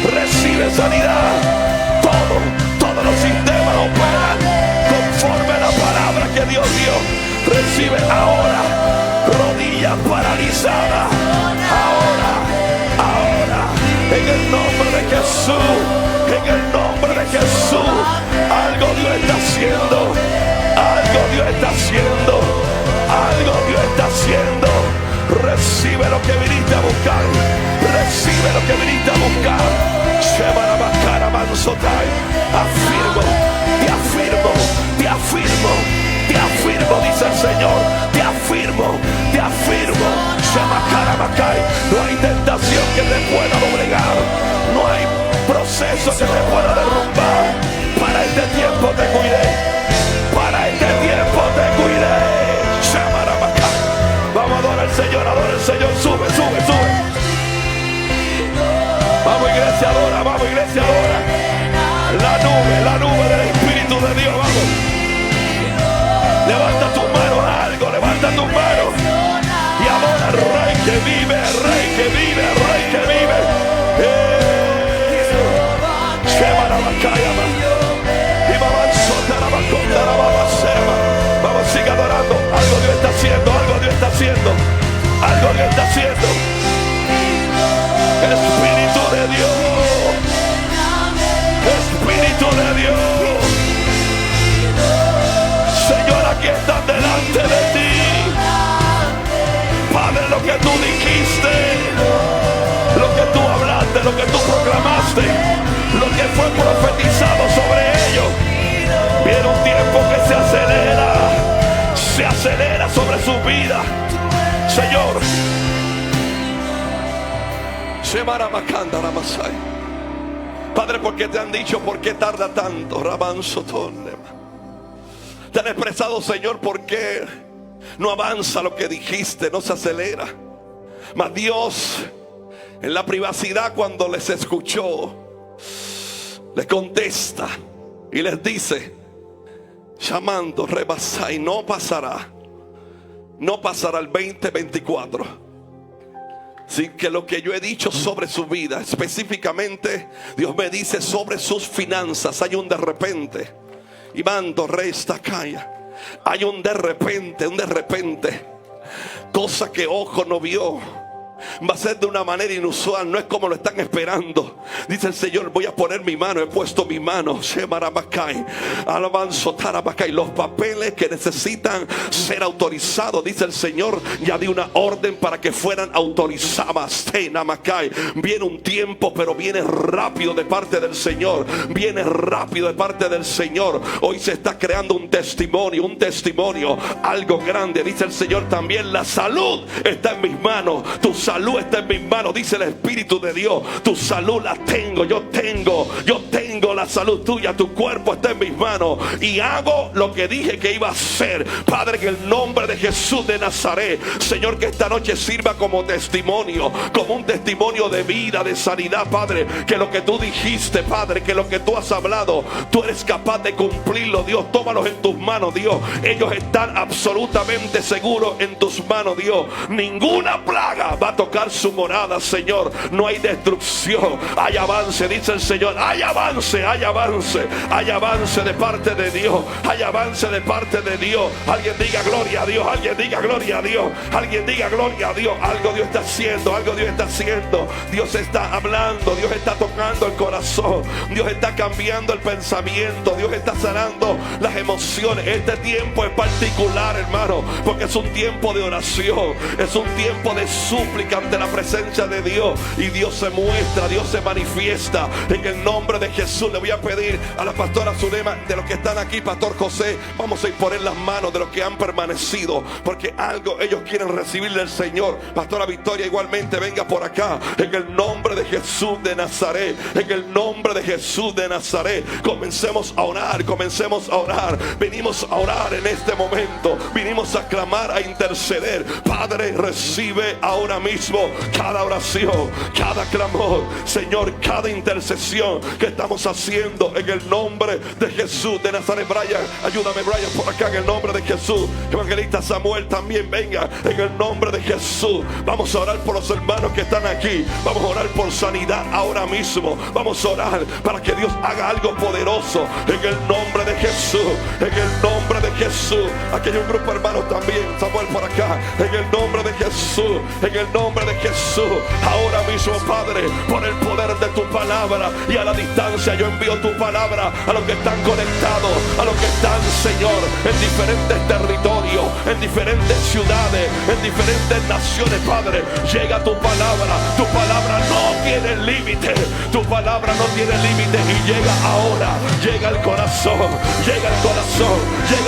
Recibe sanidad. Todos los sistemas operan conforme a la palabra que Dios dio. Recibe ahora. Rodillas paralizadas. Ahora. En el nombre de Jesús. Algo Dios está haciendo. Recibe lo que viniste a buscar. Shemana Bakara Mansotai. Te afirmo, dice el Señor. Te afirmo. Shemakara Bakai. No hay tentación que te pueda doblegar. No hay proceso que te pueda derrumbar. Para este tiempo te cuidé. Shemana Bakai. Vamos a adorar al Señor. Sube. Vamos iglesia, adora. La nube del Espíritu de Dios, vamos. Levanta tus manos a algo, y adora al Rey que vive. Vamos, sigue adorando. Algo Dios está haciendo. Espíritu de Dios. Señor, aquí están delante de ti. Padre, lo que tú dijiste, lo que tú hablaste, lo que tú proclamaste, lo que fue profetizado sobre ellos. Viene un tiempo que se acelera sobre su vida. Señor, Padre, porque te han dicho, ¿por qué tarda tanto? Te han expresado, Señor, ¿por qué no avanza lo que dijiste? No se acelera. Mas Dios, en la privacidad, cuando les escuchó, les contesta y les dice, llamando, rebasai, no pasará el 2024 sin que lo que yo he dicho sobre su vida, específicamente Dios me dice sobre sus finanzas, hay un de repente. Y mando resta calla. Hay un de repente. cosa que ojo no vio. Va a ser de una manera inusual, no es como lo están esperando. Dice el Señor, voy a poner mi mano, he puesto mi mano. Alabanzo, tarabacay. Los papeles que necesitan ser autorizados, dice el Señor, ya di una orden para que fueran autorizadas. Viene un tiempo, pero viene rápido de parte del Señor. Viene rápido de parte del Señor. Hoy se está creando un testimonio, algo grande. Dice el Señor también, la salud está en mis manos. Tu salud está en mis manos, dice el Espíritu de Dios. Tu salud la tengo, yo tengo la salud tuya. Tu cuerpo está en mis manos y hago lo que dije que iba a hacer. Padre, en el nombre de Jesús de Nazaret, Señor, que esta noche sirva como testimonio, como un testimonio de vida, de sanidad, Padre. Que lo que tú dijiste, Padre, que lo que tú has hablado, tú eres capaz de cumplirlo, Dios. Tómalos en tus manos, Dios. Ellos están absolutamente seguros en tus manos, Dios. Ninguna plaga va a tocar su morada, Señor. No hay destrucción, hay avance, dice el Señor. Hay avance, hay avance, hay avance de parte de Dios. Hay avance de parte de Dios. Alguien diga gloria a Dios, alguien diga gloria a Dios, alguien diga gloria a Dios. Algo Dios está haciendo, algo Dios está haciendo. Dios está hablando, Dios está tocando el corazón, Dios está cambiando el pensamiento, Dios está sanando las emociones. Este tiempo es particular, hermano, porque es un tiempo de oración, es un tiempo de súplica ante la presencia de Dios. Y Dios se muestra, Dios se manifiesta. En el nombre de Jesús le voy a pedir a la pastora Zulema, de los que están aquí, Pastor José, vamos a imponer las manos de los que han permanecido, porque algo ellos quieren recibir del Señor. Pastora Victoria, igualmente venga por acá. En el nombre de Jesús de Nazaret, en el nombre de Jesús de Nazaret, comencemos a orar, comencemos a orar. Venimos a orar en este momento, vinimos a clamar, a interceder. Padre, recibe ahora mismo cada oración, cada clamor, Señor, cada intercesión que estamos haciendo en el nombre de Jesús de Nazaret. Brian, ayúdame, Brian, por acá, en el nombre de Jesús. Evangelista Samuel también venga, en el nombre de Jesús. Vamos a orar por los hermanos que están aquí, vamos a orar por sanidad ahora mismo, vamos a orar para que Dios haga algo poderoso en el nombre de Jesús, en el nombre de Jesús. Aquí hay un grupo de hermanos también, Samuel, por acá, en el nombre de Jesús, en el nombre de Jesús. Ahora mismo, Padre, por el poder de tu palabra y a la distancia, yo envío tu palabra a los que están conectados, a los que están, Señor, en diferentes territorios, en diferentes ciudades, en diferentes naciones. Padre, llega tu palabra no tiene límite, tu palabra no tiene límite, y llega ahora, llega al corazón, llega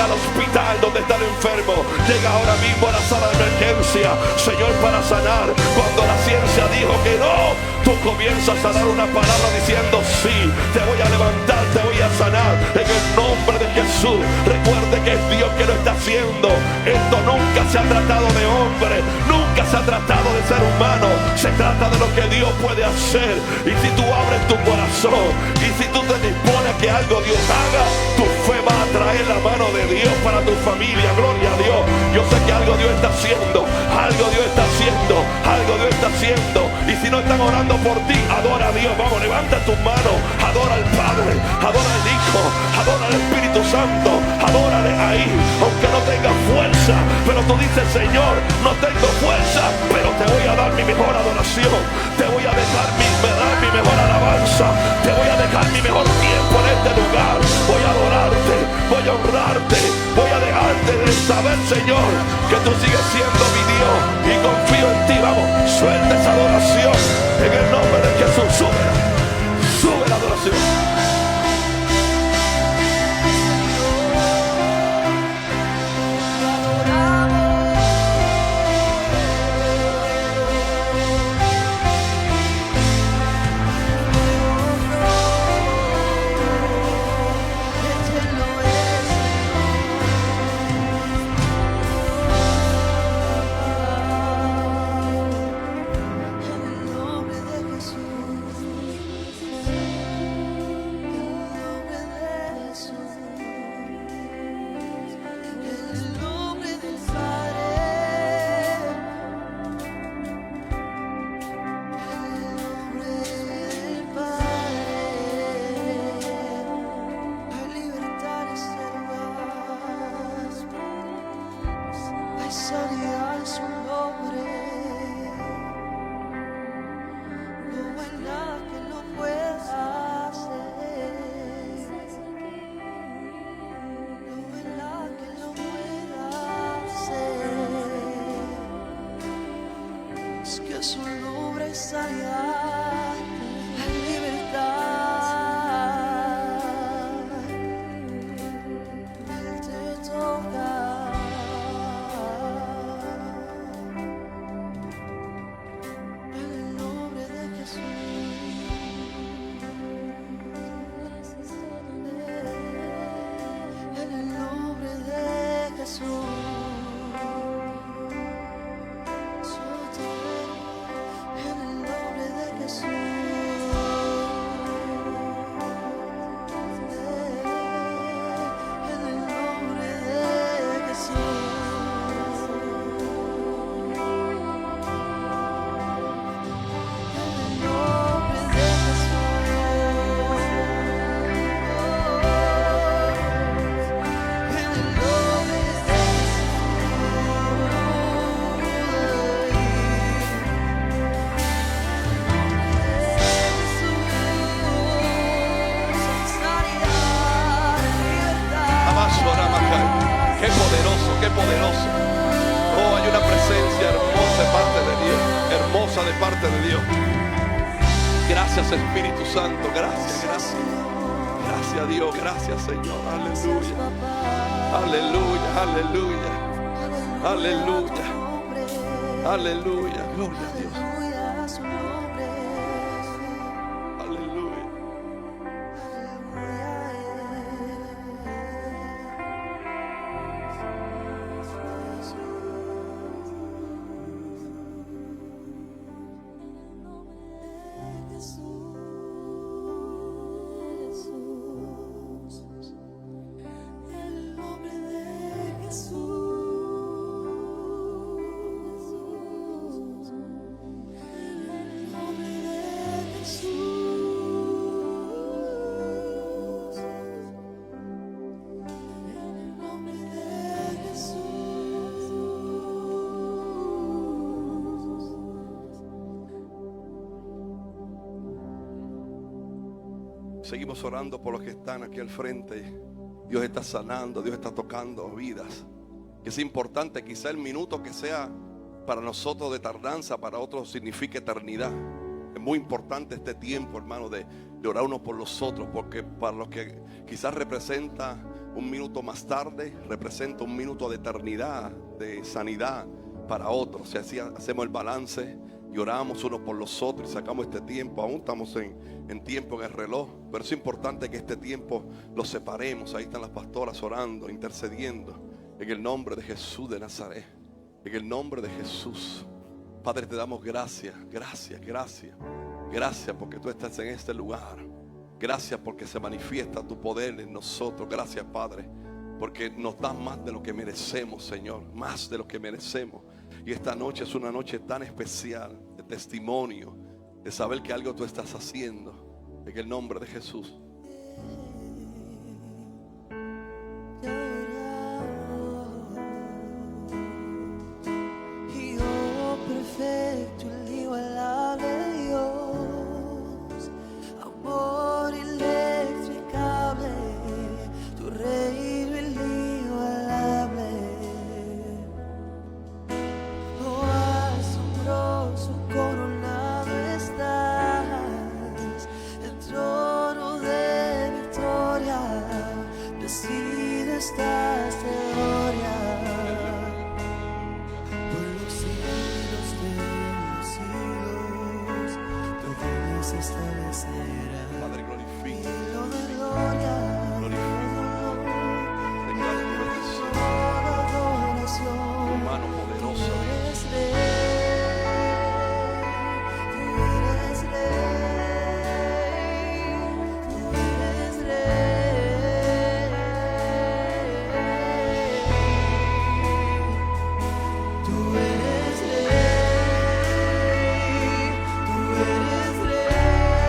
al hospital donde está el enfermo, llega ahora mismo a la sala de emergencia, Señor, para sanar. Cuando la ciencia dijo que no, tú comienzas a dar una palabra diciendo sí, te voy a levantar, te voy a sanar en el nombre de Jesús. Recuerde que es Dios que lo está haciendo. Esto nunca se ha tratado de hombre, nunca se ha tratado de ser humano, se trata de lo que Dios puede hacer. Y si tú abres tu corazón y si tú te dispones a que algo Dios haga, tu fe va a traer la mano de Dios para tu familia. Gloria a Dios. Yo sé que algo Dios está haciendo, algo Dios está haciendo, algo Dios está haciendo. Y si no están orando por ti, adora a Dios. Vamos, levanta tus manos, adora al Padre, adora al Hijo, adora al Espíritu Santo, adórale ahí, aunque no tengas fuerza. Pero tú dices, Señor, no tengo fuerza, pero te voy a dar mi mejor adoración, te voy a dejar mi mejor alabanza, te voy a dejar mi mejor tiempo en este lugar. Voy a adorarte, voy a honrarte, voy a dejarte de saber, Señor, que tú sigues siendo mi Dios y confío en ti. Vamos, suelta esa adoración en el nombre de Jesús. Sube la adoración. su nombre es sanidad, hay libertad. Él te toca. En el nombre de Jesús. En el nombre de Jesús. En el nombre de Jesús. En el nombre de Jesús. Qué poderoso, qué poderoso. Oh, hay una presencia hermosa de parte de Dios, hermosa de parte de Dios. Gracias Espíritu Santo, gracias, gracias. Gracias Dios, gracias Señor, aleluya. Aleluya, aleluya. Aleluya. Aleluya, gloria a Dios. Aleluya. Seguimos orando por los que están aquí al frente. Dios está sanando, Dios está tocando vidas. Que es importante, quizá el minuto que sea para nosotros de tardanza, para otros significa eternidad. Es muy importante este tiempo, hermano, de orar unos por los otros, porque para los que quizás representa un minuto más tarde, representa un minuto de eternidad, de sanidad para otros. Si así hacemos el balance y oramos unos por los otros y sacamos este tiempo, aún estamos en tiempo en el reloj, pero es importante que este tiempo lo separemos. Ahí están las pastoras orando, intercediendo, en el nombre de Jesús de Nazaret, en el nombre de Jesús. Padre, te damos gracias, gracias, gracias, gracias porque tú estás en este lugar. Gracias porque se manifiesta tu poder en nosotros. Gracias, Padre, porque nos das más de lo que merecemos, Señor, más de lo que merecemos. Y esta noche es una noche tan especial de testimonio, de saber que algo tú estás haciendo, en el nombre de Jesús. Hijo perfecto, inigualable Dios, amor inexplicable, tu reino inigualable. Oh, asombroso, coronado estás, el trono de victoria, vestido estás de gloria. Por los siglos de los siglos, tu reino se establecerá. Padre, glorifica, Lo de gloria, declara tu bendición, toda adoración. tu mano poderosa. Eres rey, tú eres rey, tú eres rey, tú eres rey, tú eres rey.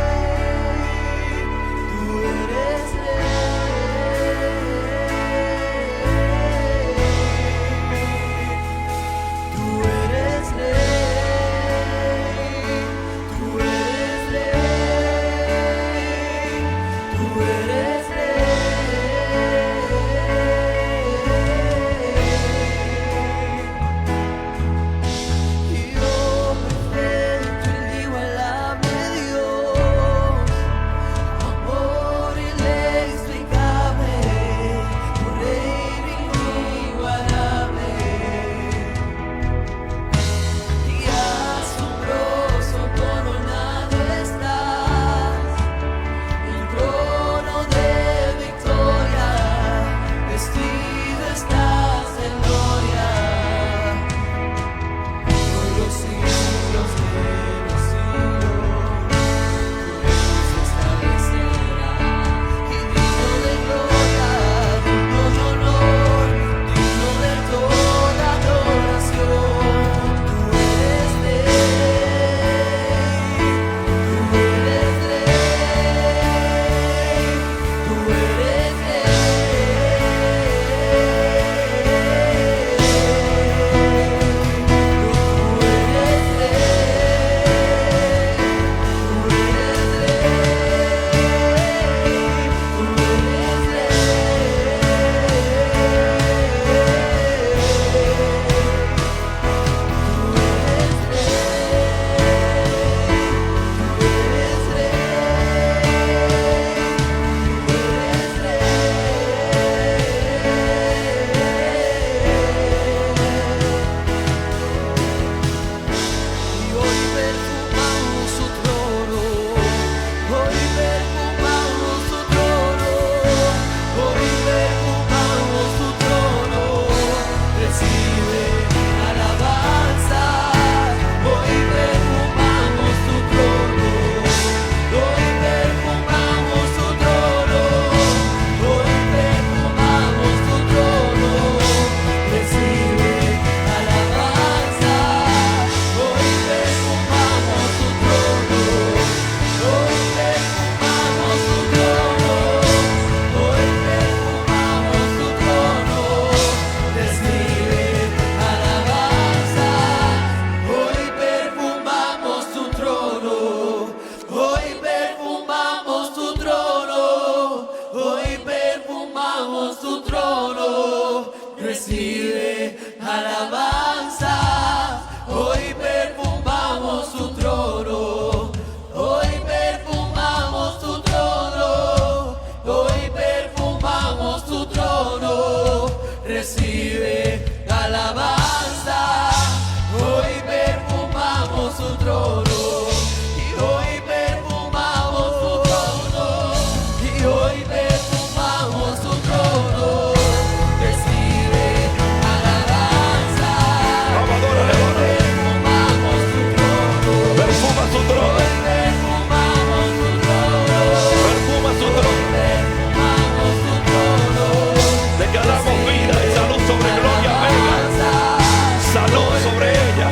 trono. Y hoy perfumamos su trono. Y hoy perfumamos su trono. Recibe alabanza. Vamos, adórale, adórale. Perfumamos su trono. Perfuma su trono. Hoy perfumamos su trono. Perfuma su trono. Perfumamos su trono. Declaramos vida y salud sobre Gloria Vega. Salud sobre ella.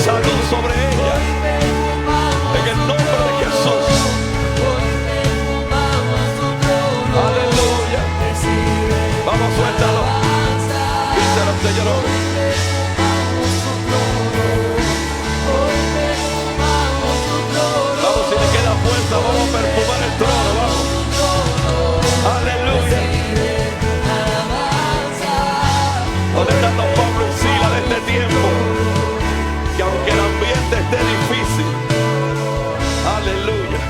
Salud sobre ella. En el nombre de Jesús. Aleluya. Vamos, suéltalo. Díselo, Señor. Vamos, si le queda fuerza, vamos a perfumar el trono. Vamos. Aleluya. ¿Dónde están los Pablo y Silas de este tiempo? Que aunque el ambiente esté difícil, aleluya.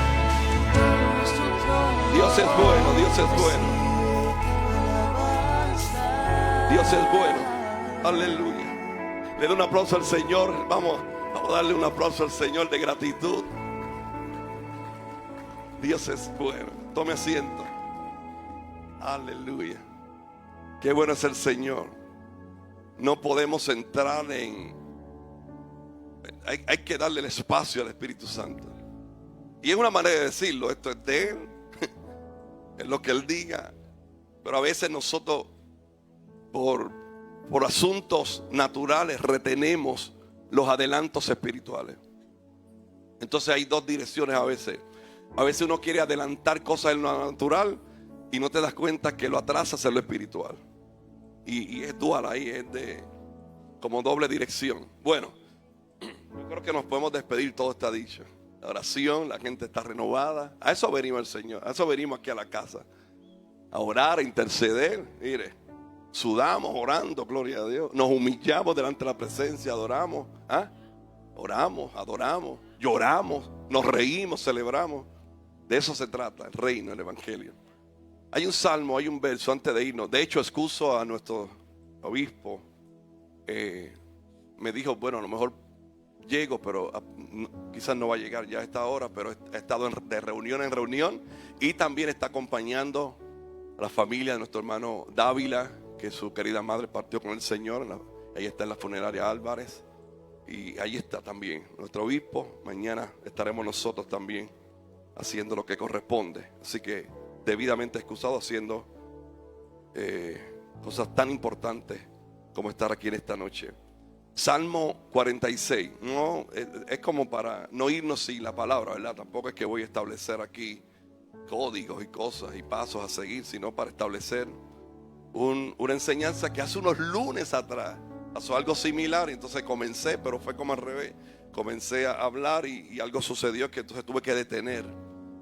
Dios es bueno, Dios es bueno. Dios es bueno, aleluya. Le doy un aplauso al Señor. Vamos a darle un aplauso al Señor de gratitud. Dios es bueno. Tome asiento. Aleluya. Qué bueno es el Señor. No podemos entrar en... Hay que darle el espacio al Espíritu Santo. Y es una manera de decirlo. Esto es de Él. Es lo que Él diga. Pero a veces nosotros por asuntos naturales retenemos los adelantos espirituales. Entonces hay dos direcciones a veces. A veces uno quiere adelantar cosas en lo natural y no te das cuenta que lo atrasas en lo espiritual. Y es dual ahí, es de como doble dirección. Bueno, yo creo que nos podemos despedir, todo está dicho. La oración, la gente está renovada. A eso venimos el Señor, a eso venimos aquí a la casa. A orar, a interceder. Mire, sudamos orando, gloria a Dios. Nos humillamos delante de la presencia, adoramos. Oramos, adoramos, lloramos, nos reímos, celebramos. De eso se trata, el reino, el evangelio. Hay un salmo, hay un verso antes de irnos. De hecho, excuso a nuestro obispo. Me dijo, bueno, a lo mejor llego, pero quizás no va a llegar ya a esta hora. Pero he estado de reunión en reunión. Y también está acompañando a la familia de nuestro hermano Dávila, que su querida madre partió con el Señor. Ahí está en la funeraria Álvarez. Y ahí está también nuestro obispo. Mañana estaremos nosotros también haciendo lo que corresponde. Así que debidamente excusado, haciendo cosas tan importantes como estar aquí en esta noche. Salmo 46. No, es como para no irnos sin la palabra, ¿verdad? Tampoco es que voy a establecer aquí códigos y cosas y pasos a seguir, sino para establecer una enseñanza que hace unos lunes atrás pasó algo similar. Y entonces comencé, pero fue como al revés. Comencé a hablar y algo sucedió que entonces tuve que detener.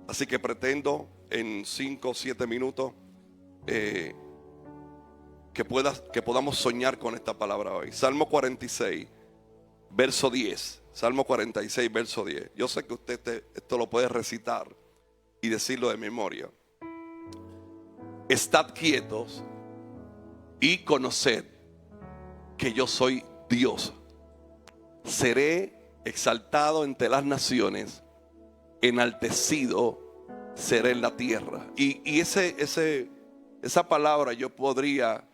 Así que pretendo en 5 o 7 minutos que podamos soñar con esta palabra hoy. Salmo 46, verso 10. Salmo 46, verso 10. Yo sé que usted esto lo puede recitar y decirlo de memoria. Estad quietos y conoced que yo soy Dios. Seré exaltado entre las naciones, enaltecido seré en la tierra. Y esa palabra yo podría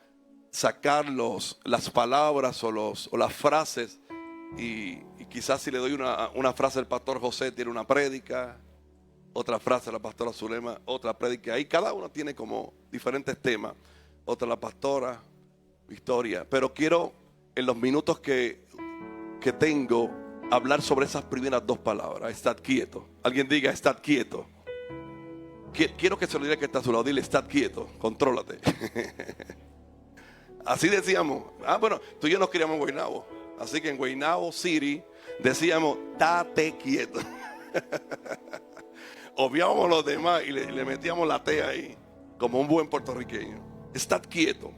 sacar las palabras o las frases y quizás si le doy una frase al pastor José tiene una prédica, otra frase a la pastora Zulema, otra prédica. Ahí cada uno tiene como diferentes temas. Otra la pastora Victoria. Pero quiero en los minutos que tengo hablar sobre esas primeras dos palabras. Estad quieto. Alguien diga estad quieto. Quiero que se lo diga que está a su lado. Dile estad quieto, contrólate. Así decíamos. Bueno, tú y yo nos criamos en Guaynabo. Así que en Guaynabo City decíamos date quieto. Obviábamos los demás y le metíamos la T ahí, como un buen puertorriqueño. Estad quieto.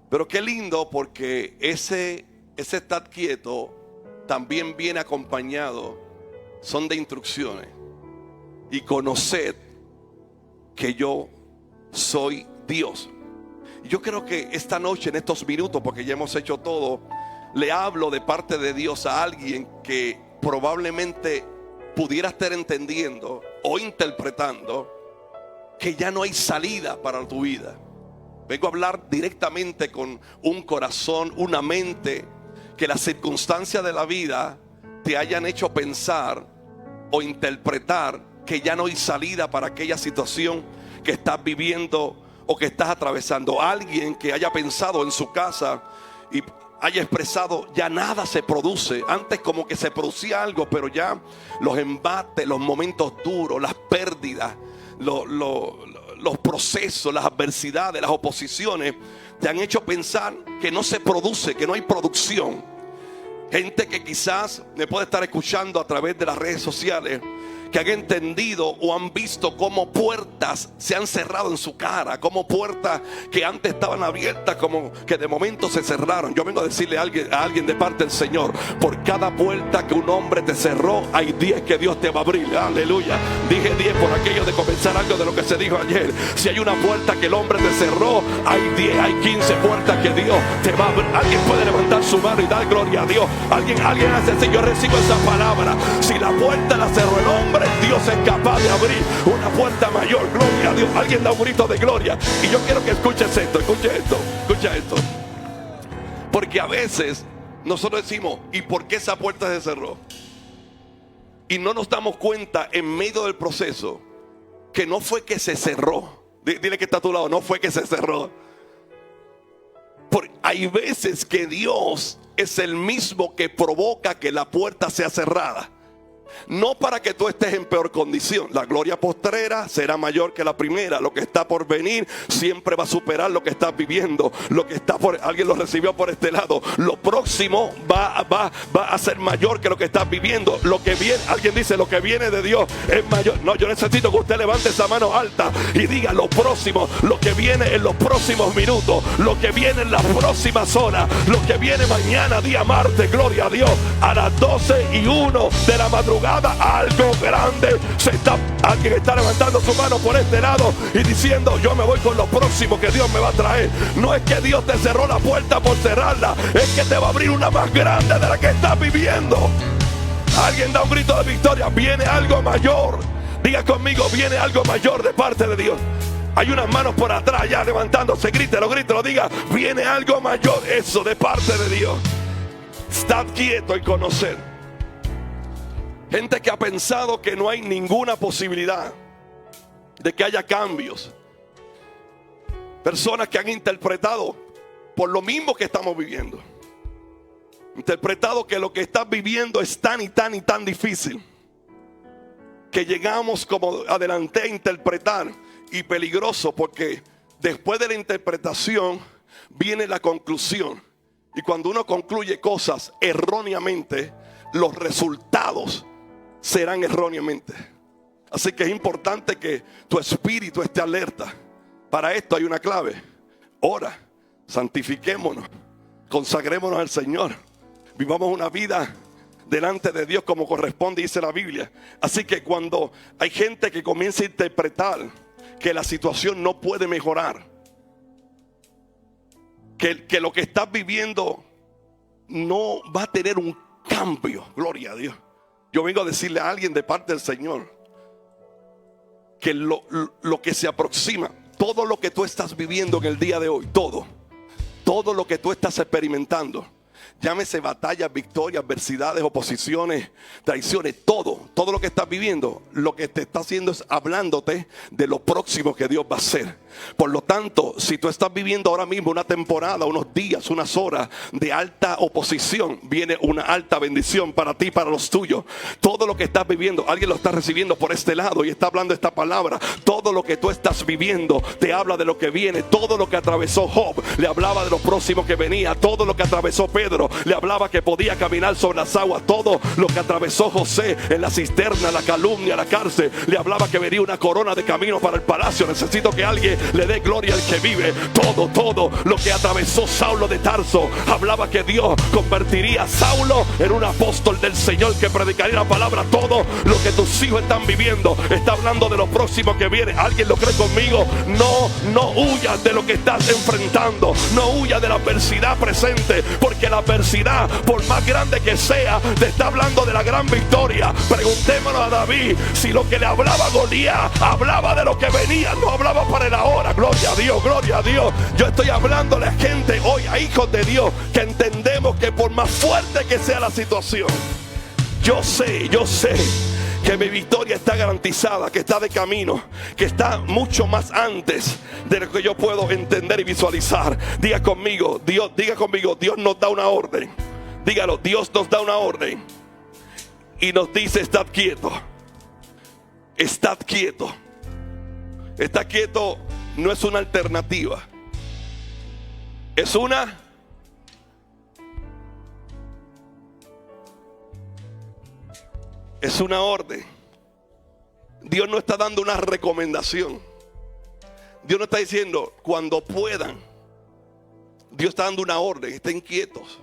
Pero qué lindo, porque ese estad quieto también viene acompañado, son de instrucciones. Y conoced que yo soy Dios. Yo creo que esta noche, en estos minutos, porque ya hemos hecho todo, le hablo de parte de Dios a alguien porque probablemente pudiera estar entendiendo o interpretando que ya no hay salida para tu vida. Vengo a hablar directamente con un corazón, una mente, que las circunstancias de la vida te hayan hecho pensar o interpretar que ya no hay salida para aquella situación que estás viviendo o que estás atravesando. Alguien que haya pensado en su casa y haya expresado: ya nada se produce. Antes como que se producía algo, pero ya los embates, los momentos duros, las pérdidas, los procesos, las adversidades, las oposiciones te han hecho pensar que no se produce, que no hay producción. Gente que quizás me puede estar escuchando a través de las redes sociales, que han entendido o han visto cómo puertas se han cerrado en su cara, como puertas que antes estaban abiertas, como que de momento se cerraron. Yo vengo a decirle a alguien de parte del Señor: por cada puerta que un hombre te cerró, hay 10 que Dios te va a abrir. Aleluya. Dije 10 por aquello de comenzar algo de lo que se dijo ayer. Si hay una puerta que el hombre te cerró, hay 10, hay 15 puertas que Dios te va a abrir. Alguien puede levantar su mano y dar gloria a Dios. Alguien hace así: yo recibo esa palabra. Si la puerta la cerró el hombre, Dios es capaz de abrir una puerta mayor. Gloria a Dios. Alguien da un grito de gloria. Y yo quiero que escuches esto, escucha esto. Porque a veces nosotros decimos: ¿y por qué esa puerta se cerró? Y no nos damos cuenta en medio del proceso que no fue que se cerró. Dile que está a tu lado: no fue que se cerró. Porque hay veces que Dios es el mismo que provoca que la puerta sea cerrada. No para que tú estés en peor condición. La gloria postrera será mayor que la primera. Lo que está por venir siempre va a superar lo que estás viviendo. Lo que está por, alguien lo recibió por este lado. Lo próximo va a ser mayor que lo que estás viviendo. Lo que viene, alguien dice: lo que viene de Dios es mayor. No, yo necesito que usted levante esa mano alta y diga: lo próximo, lo que viene en los próximos minutos, lo que viene en las próximas horas, lo que viene mañana, día martes, gloria a Dios, a las 12:01 de la madrugada. Algo grande se está. Alguien está levantando su mano por este lado y diciendo: yo me voy con lo próximo que Dios me va a traer. No es que Dios te cerró la puerta por cerrarla, es que te va a abrir una más grande de la que estás viviendo. Alguien da un grito de victoria. Viene algo mayor. Diga conmigo: viene algo mayor de parte de Dios. Hay unas manos por atrás ya levantándose. Grítelo, diga: viene algo mayor. Eso de parte de Dios. Estad quieto y conocer. Gente que ha pensado que no hay ninguna posibilidad de que haya cambios. Personas que han interpretado por lo mismo que estamos viviendo. Interpretado que lo que estás viviendo es tan y tan y tan difícil, que llegamos, como adelanté, a interpretar. Y peligroso, porque después de la interpretación viene la conclusión. Y cuando uno concluye cosas erróneamente, los resultados serán erróneamente. Así que es importante que tu espíritu esté alerta. Para esto hay una clave: ora, santifiquémonos, consagrémonos al Señor, vivamos una vida delante de Dios como corresponde, dice la Biblia. Así que cuando hay gente que comienza a interpretar que la situación no puede mejorar, que lo que estás viviendo no va a tener un cambio, gloria a Dios. Yo vengo a decirle a alguien de parte del Señor que lo que se aproxima, todo lo que tú estás viviendo en el día de hoy, todo lo que tú estás experimentando, llámese batallas, victorias, adversidades, oposiciones, traiciones, todo lo que estás viviendo, lo que te está haciendo es hablándote de lo próximo que Dios va a hacer. Por lo tanto, si tú estás viviendo ahora mismo una temporada, unos días, unas horas de alta oposición, viene una alta bendición para ti, para los tuyos. Todo lo que estás viviendo, alguien lo está recibiendo por este lado y está hablando esta palabra. Todo lo que tú estás viviendo te habla de lo que viene. Todo lo que atravesó Job le hablaba de lo próximo que venía. Todo lo que atravesó Pedro le hablaba que podía caminar sobre las aguas. Todo lo que atravesó José en la cisterna, la calumnia, la cárcel, le hablaba que venía una corona de camino para el palacio. Necesito que alguien le dé gloria al que vive. Todo lo que atravesó Saulo de Tarso hablaba que Dios convertiría a Saulo en un apóstol del Señor que predicaría la palabra. Todo lo que tus hijos están viviendo está hablando de lo próximo que viene. ¿Alguien lo cree conmigo? No huyas de lo que estás enfrentando. No huyas de la adversidad presente, porque la adversidad, por más grande que sea, te está hablando de la gran victoria. Preguntémonos a David si lo que le hablaba Goliat hablaba de lo que venía, no hablaba para el ahora. Gloria a Dios, gloria a Dios. Yo estoy hablándole a gente hoy, a hijos de Dios, que entendemos que por más fuerte que sea la situación, yo sé que mi victoria está garantizada, que está de camino, que está mucho más antes de lo que yo puedo entender y visualizar. Diga conmigo, Dios nos da una orden. Dígalo, Dios nos da una orden y nos dice: estad quieto. Estad quieto. Estar quieto no es una alternativa, es una orden. Dios no está dando una recomendación. Dios no está diciendo cuando puedan. Dios está dando una orden: estén quietos.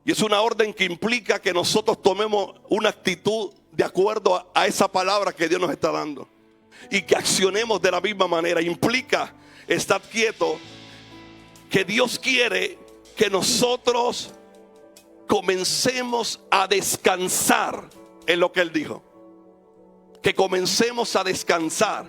Y es una orden que implica que nosotros tomemos una actitud de acuerdo a esa palabra que Dios nos está dando, y que accionemos de la misma manera. Implica estar quieto, que Dios quiere que nosotros comencemos a descansar en lo que Él dijo. Que comencemos a descansar.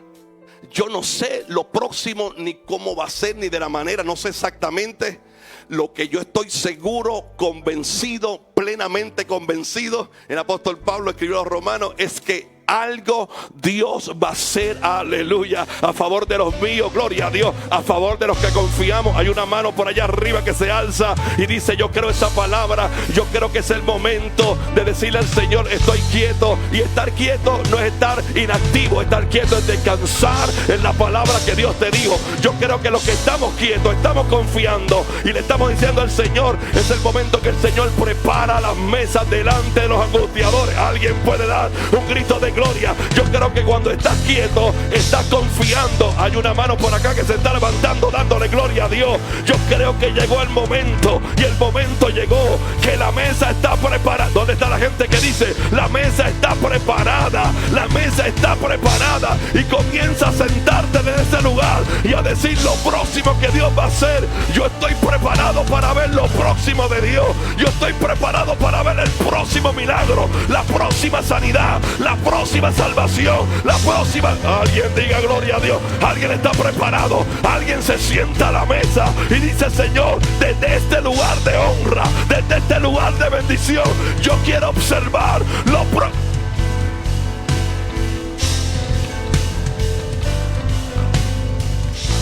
Yo no sé lo próximo, ni cómo va a ser, ni de la manera, no sé exactamente. Lo que yo estoy seguro, convencido, plenamente convencido, el apóstol Pablo escribió a los romanos, es que algo Dios va a hacer, aleluya, a favor de los míos, gloria a Dios, a favor de los que confiamos. Hay una mano por allá arriba que se alza y dice: yo creo esa palabra. Yo creo que es el momento de decirle al Señor: estoy quieto. Y estar quieto no es estar inactivo, estar quieto es descansar en la palabra que Dios te dijo. Yo creo que los que estamos quietos estamos confiando y le estamos diciendo al Señor: es el momento que el Señor prepara las mesas delante de los angustiadores. Alguien puede dar un grito de gloria. Yo creo que cuando estás quieto, estás confiando. Hay una mano por acá que se está levantando dándole gloria a Dios. Yo creo que llegó el momento, y el momento llegó, que la mesa está preparada. ¿Dónde está la gente que dice: la mesa está preparada? La mesa está preparada. Y comienza a sentarte en ese lugar y a decir lo próximo que Dios va a hacer. Yo estoy preparado para ver lo próximo de Dios. Yo estoy preparado para ver el próximo milagro, la próxima sanidad, la próxima salvación, la próxima. Alguien diga gloria a Dios. Alguien está preparado. Alguien se sienta a la mesa y dice: Señor, desde este lugar de honra, desde este lugar de bendición, yo quiero observar lo próximo.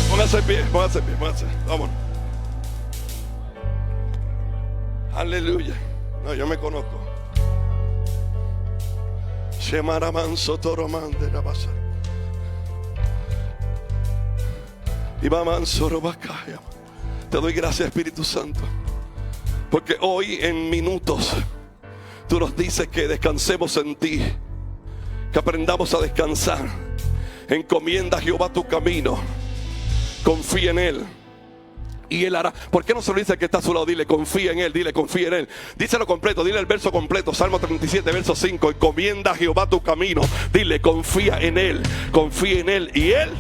Póngase en pie, póngase en pie, póngase. Vámonos. Aleluya. No, yo me conozco. Shemaramanso Toroman de la Basa. Y Mamanso Robacaya. Te doy gracias, Espíritu Santo, porque hoy en minutos tú nos dices que descansemos en ti, que aprendamos a descansar. Encomienda a Jehová tu camino, confía en Él y Él hará. ¿Por qué no se lo dice al que está a su lado? Dile: confía en Él, dile: confía en Él. Díselo completo, dile el verso completo. Salmo 37, verso 5. Encomienda a Jehová tu camino. Dile: confía en Él y Él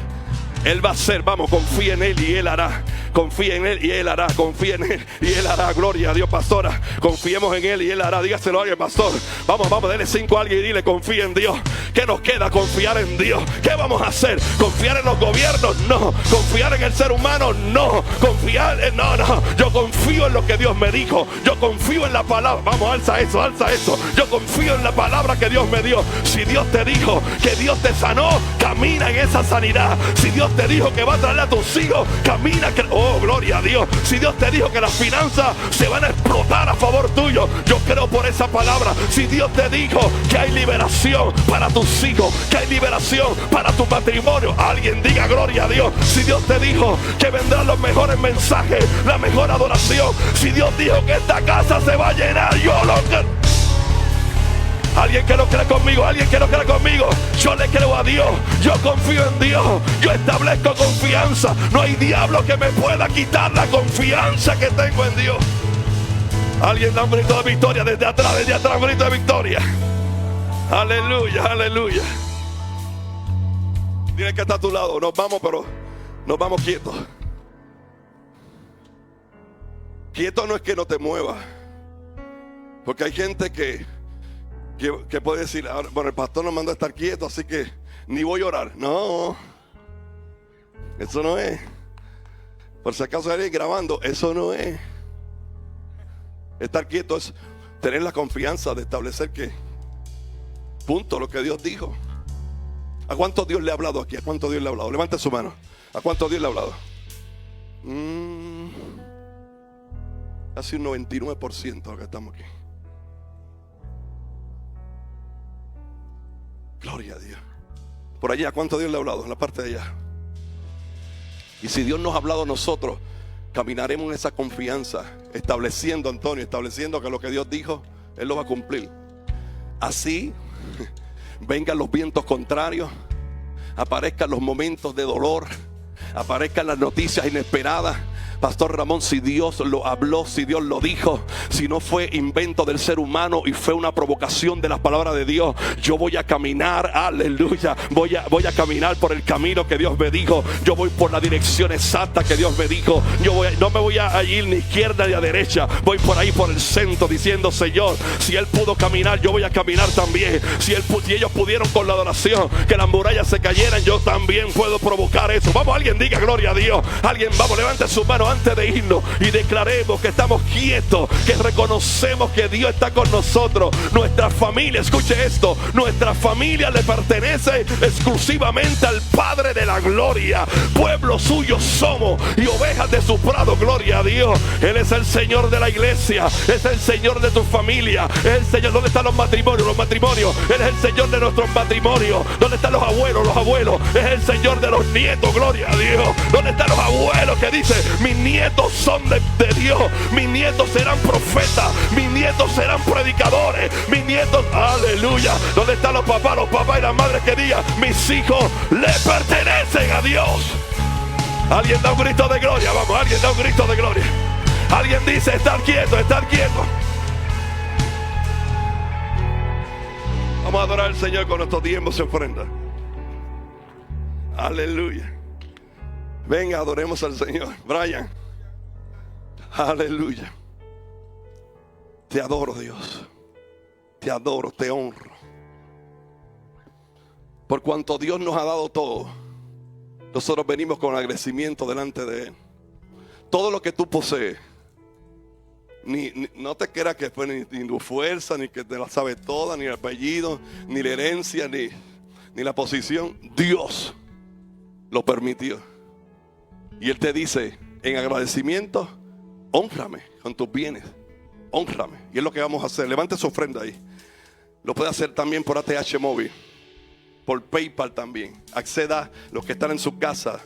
va a hacer. Vamos, confía en Él y Él hará. Confía en Él y Él hará. Confía en Él y Él hará. Gloria a Dios, pastora. Confiemos en Él y Él hará. Dígaselo a alguien, pastor. Vamos, dele 5 a alguien y dile: confía en Dios. ¿Qué nos queda? Confiar en Dios. ¿Qué vamos a hacer? ¿Confiar en los gobiernos? No. ¿Confiar en el ser humano? No. ¿Confiar en? No. Yo confío en lo que Dios me dijo. Yo confío en la palabra. Vamos, alza eso, alza eso. Yo confío en la palabra que Dios me dio. Si Dios te dijo que Dios te sanó, camina en esa sanidad. Si Dios te dijo que va a traer a tus hijos, camina. Oh, gloria a Dios. Si Dios te dijo que las finanzas se van a explotar a favor tuyo, yo creo por esa palabra. Si Dios te dijo que hay liberación para tus hijos, que hay liberación para tu matrimonio, alguien diga gloria a Dios. Si Dios te dijo que vendrán los mejores mensajes, la mejor adoración, si Dios dijo que esta casa se va a llenar, yo lo que... Alguien que lo cree conmigo, alguien que lo cree conmigo. Yo le creo a Dios, yo confío en Dios, yo establezco confianza. No hay diablo que me pueda quitar la confianza que tengo en Dios. Alguien da un grito de victoria desde atrás, un grito de victoria. Aleluya, aleluya. Dile que está a tu lado, nos vamos, pero nos vamos quietos. Quieto no es que no te muevas, porque hay gente que puede decir, bueno, el pastor nos mandó a estar quieto, así que ni voy a orar. No, eso no es. Por si acaso hay alguien grabando, eso no es. Estar quieto es tener la confianza de establecer que punto, lo que Dios dijo. ¿A cuánto Dios le ha hablado aquí? ¿A cuánto Dios le ha hablado? Levante su mano. ¿A cuánto Dios le ha hablado? Casi un 99% de lo que estamos aquí. Gloria a Dios. Por allá, ¿a cuánto Dios le ha hablado? En la parte de allá. Y si Dios nos ha hablado a nosotros, caminaremos en esa confianza, estableciendo, Antonio, estableciendo que lo que Dios dijo, Él lo va a cumplir. Así vengan los vientos contrarios, aparezcan los momentos de dolor, aparezcan las noticias inesperadas. Pastor Ramón, si Dios lo habló, si Dios lo dijo, si no fue invento del ser humano y fue una provocación de las palabras de Dios, yo voy a caminar, aleluya, voy a caminar por el camino que Dios me dijo. Yo voy por la dirección exacta que Dios me dijo. No me voy a ir ni a izquierda ni a derecha, voy por ahí por el centro diciendo, Señor, si Él pudo caminar, yo voy a caminar también. Si ellos pudieron con la adoración que las murallas se cayeran, yo también puedo provocar eso. Vamos, alguien diga gloria a Dios. Alguien, vamos, levante su mano antes de irnos y declaremos que estamos quietos, que reconocemos que Dios está con nosotros. Nuestra familia, escuche esto, nuestra familia le pertenece exclusivamente al Padre de la gloria. Pueblo suyo somos y ovejas de su prado, gloria a Dios. Él es el Señor de la iglesia, es el Señor de tu familia, es el Señor. ¿Dónde están los matrimonios? Los matrimonios. Él es el Señor de nuestros matrimonios. ¿Dónde están los abuelos? Los abuelos. Es el Señor de los nietos, gloria a Dios. ¿Dónde están los abuelos que dicen, mis nietos son de Dios, mis nietos serán profetas, mis nietos serán predicadores, mis nietos, aleluya? ¿Dónde están los papás y las madres que digan, mis hijos le pertenecen a Dios? Alguien da un grito de gloria, vamos, alguien da un grito de gloria. Alguien dice, estar quieto, estar quieto. Vamos a adorar al Señor con nuestros diezmos y ofrendas. Aleluya. Venga, adoremos al Señor. Brian. Aleluya. Te adoro, Dios. Te adoro, te honro. Por cuanto Dios nos ha dado todo, nosotros venimos con agradecimiento delante de Él. Todo lo que tú posees, no te creas que fue ni tu fuerza, ni que te la sabes toda, ni el apellido, ni la herencia, ni la posición. Dios lo permitió. Y Él te dice, en agradecimiento, hónrame con tus bienes, hónrame. Y es lo que vamos a hacer. Levante su ofrenda ahí. Lo puede hacer también por ATH Móvil, por PayPal también. Acceda, los que están en su casa,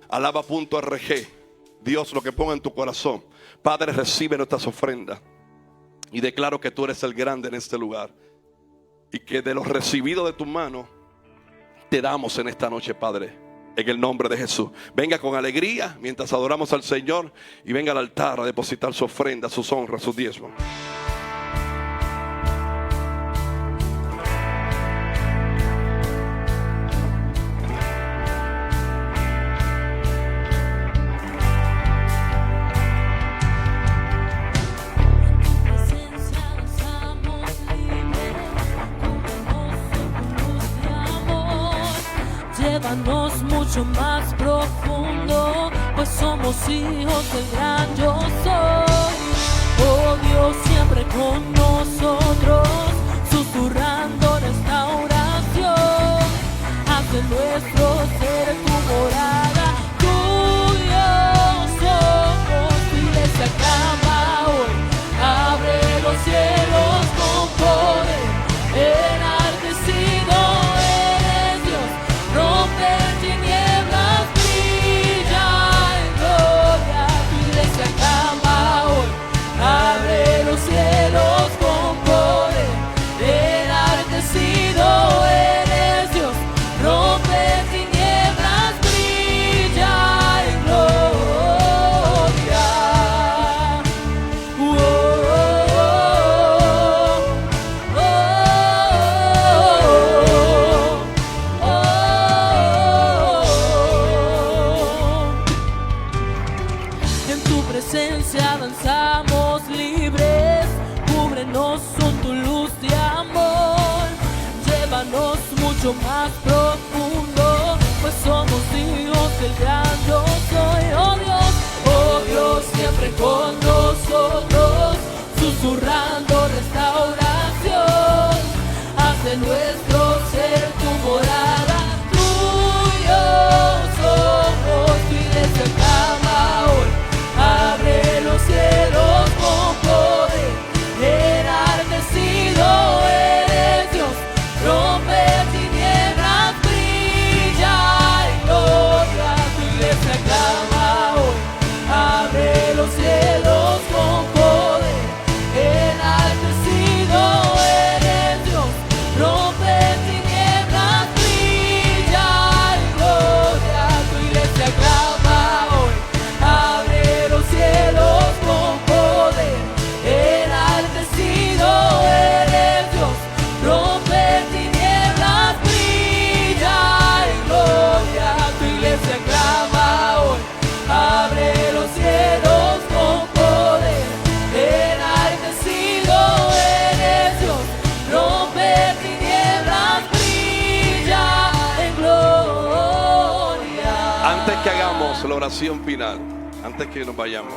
alaba.org. Dios, lo que ponga en tu corazón. Padre, recibe nuestras ofrendas. Y declaro que tú eres el grande en este lugar. Y que de lo recibido de tu mano, te damos en esta noche, Padre. En el nombre de Jesús. Venga con alegría mientras adoramos al Señor. Y venga al altar a depositar su ofrenda, sus honras, sus diezmos. Llévanos mucho más profundo, pues somos hijos del gran yo soy. Oh Dios, siempre con nosotros, susurrando restauración. Haz de nuestro ser tu morada, tuyos somos. Tu iglesia clama hoy, abre los cielos con poder. Enaltecido eres Dios, rompe tinieblas, brilla en gloria. Tu iglesia clama hoy, abre los cielos con poder. Enaltecido Llévanos con tu luz de amor, llévanos mucho más profundo, pues somos hijos del gran yo soy. Oh Dios, siempre con nosotros, susurrando restauración. Haz de nuestro ser tu morada, tuyo somos, tu iglesia clama hoy. Abre los cielos con poder, enardecido eres Dios, rompe tinieblas, brilla en gloria, tu iglesia clama hoy. Abre los cielos con poder, enardecido eres Dios, rompe tinieblas, brilla en gloria, tu iglesia clama hoy. Abre los cielos con poder, enaltecido eres Dios, rompe tinieblas, brilla en gloria, tu iglesia clama hoy. Abre los cielos con poder, enaltecido eres Dios, rompe tinieblas, brilla en gloria. Antes que hagamos la oración final, antes que nos vayamos,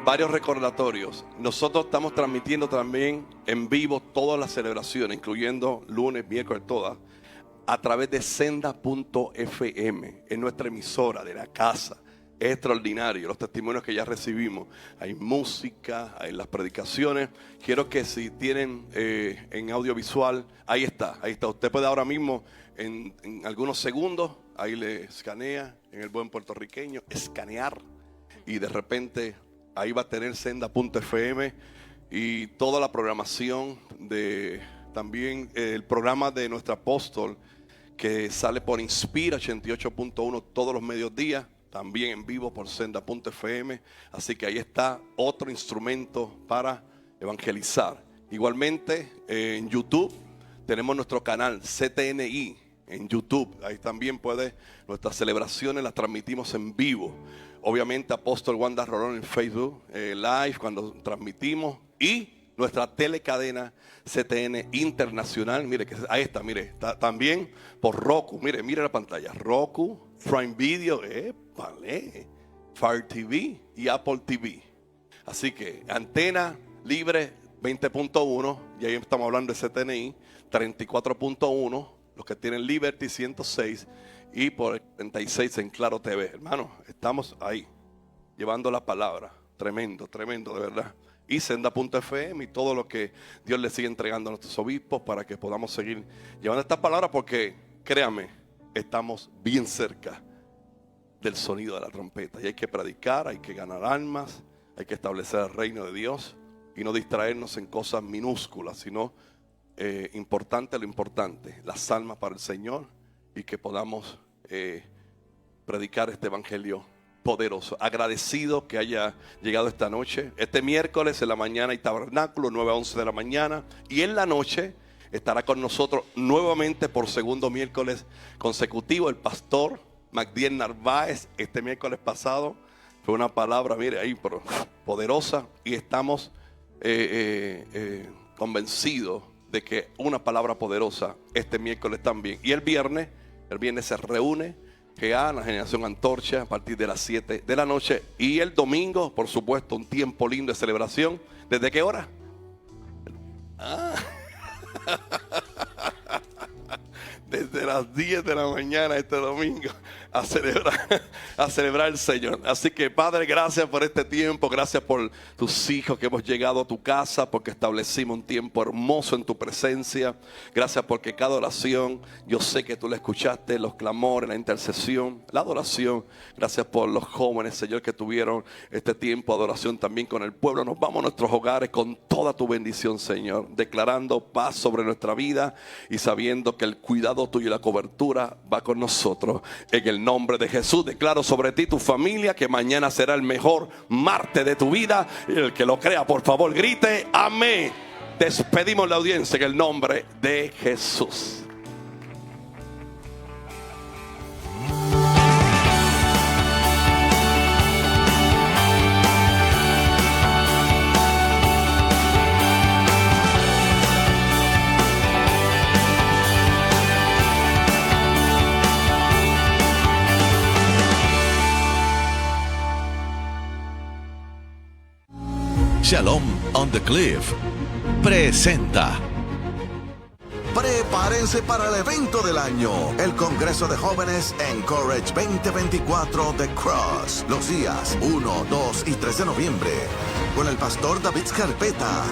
varios recordatorios. Nosotros estamos transmitiendo también en vivo todas las celebraciones, incluyendo lunes, miércoles, todas, a través de senda.fm, en nuestra emisora de la casa. Es extraordinario los testimonios que ya recibimos. Hay música, hay las predicaciones. Quiero que si tienen en audiovisual, ahí está. Usted puede ahora mismo, en algunos segundos, ahí le escanea, en el buen puertorriqueño, escanear. Y de repente ahí va a tener senda.fm y toda la programación de también el programa de nuestro apóstol que sale por Inspira 88.1 todos los mediodías, también en vivo por senda.fm. Así que ahí está otro instrumento para evangelizar. Igualmente en YouTube tenemos nuestro canal CTNI en YouTube. Ahí también nuestras celebraciones las transmitimos en vivo. Obviamente Apóstol Wanda Rolón en Facebook Live cuando transmitimos, y nuestra telecadena CTN Internacional. Mire que ahí está, mire, está también por Roku. Mire la pantalla. Roku, Prime Video, Fire TV y Apple TV. Así que antena libre 20.1, y ahí estamos hablando de CTNI 34.1, los que tienen Liberty 106 y por 36 en Claro TV. Hermano, estamos ahí llevando la palabra. Tremendo, de verdad. Y senda.fm y todo lo que Dios le sigue entregando a nuestros obispos para que podamos seguir llevando esta palabra, porque créame, estamos bien cerca del sonido de la trompeta y hay que predicar, hay que ganar almas, hay que establecer el reino de Dios y no distraernos en cosas minúsculas, sino lo importante, las almas para el Señor, y que podamos predicar este evangelio poderoso. Agradecido que haya llegado esta noche. Este miércoles en la mañana hay tabernáculo 9 a 11 de la mañana, y en la noche estará con nosotros nuevamente por segundo miércoles consecutivo el pastor Magdiel Narváez. Este miércoles pasado fue una palabra, mire ahí, poderosa, y estamos convencidos de que una palabra poderosa este miércoles también. Y el viernes se reúne la Generación Antorcha a partir de las 7 de la noche. Y el domingo, por supuesto, un tiempo lindo de celebración. ¿Desde qué hora? Desde las 10 de la mañana este domingo a celebrar el Señor. Así que Padre, gracias por este tiempo, gracias por tus hijos que hemos llegado a tu casa, porque establecimos un tiempo hermoso en tu presencia. Gracias porque cada oración, yo sé que tú la escuchaste, los clamores, la intercesión, la adoración. Gracias por los jóvenes, Señor, que tuvieron este tiempo de adoración también con el pueblo. Nos vamos a nuestros hogares con toda tu bendición, Señor, declarando paz sobre nuestra vida y sabiendo que el cuidado tuyo y la cobertura va con nosotros. En el nombre de Jesús declaro sobre ti, tu familia, que mañana será el mejor martes de tu vida. Y el que lo crea, por favor, grite amén. Despedimos la audiencia en el nombre de Jesús. Shalom on the Cliff presenta. Prepárense para el evento del año, el Congreso de Jóvenes Encourage 2024 The Cross, los días 1, 2 y 3 de noviembre, con el pastor David Scarpeta.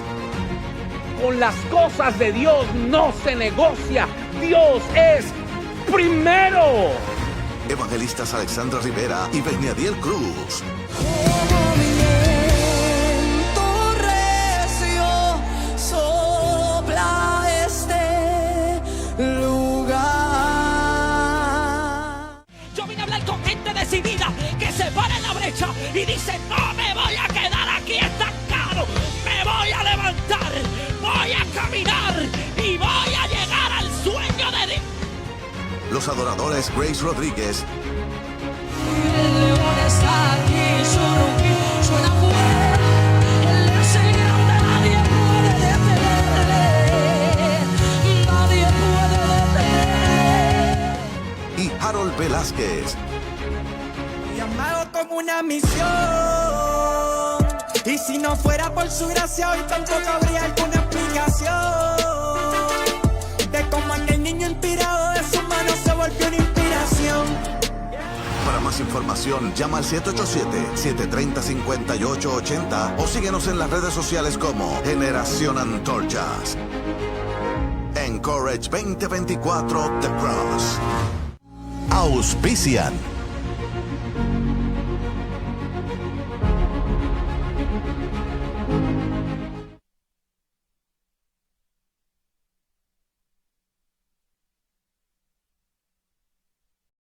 Con las cosas de Dios no se negocia. Dios es primero. Evangelistas Alexandra Rivera y Beniadiel Cruz. Como viento recio sopla este lugar. Yo vine a hablar con gente decidida que se para en la brecha y dice: no me voy a quedar aquí estancado, me voy a levantar, voy a caminar y voy a llegar al sueño de Dios. Los adoradores Grace Rodríguez, El león está aquí, su rugido suena fuerte. Él es el grande, nadie puede detenerle. Nadie puede detenerle. y Harold Velázquez. Llamado como una misión. Y si no fuera por su gracia, hoy tampoco habría alguna explicación de cómo aquel niño inspirado de sus manos se volvió una inspiración. Para más información, llama al 787-730-5880 o síguenos en las redes sociales como Generación Antorchas. Encourage 2024 The Cross. Auspician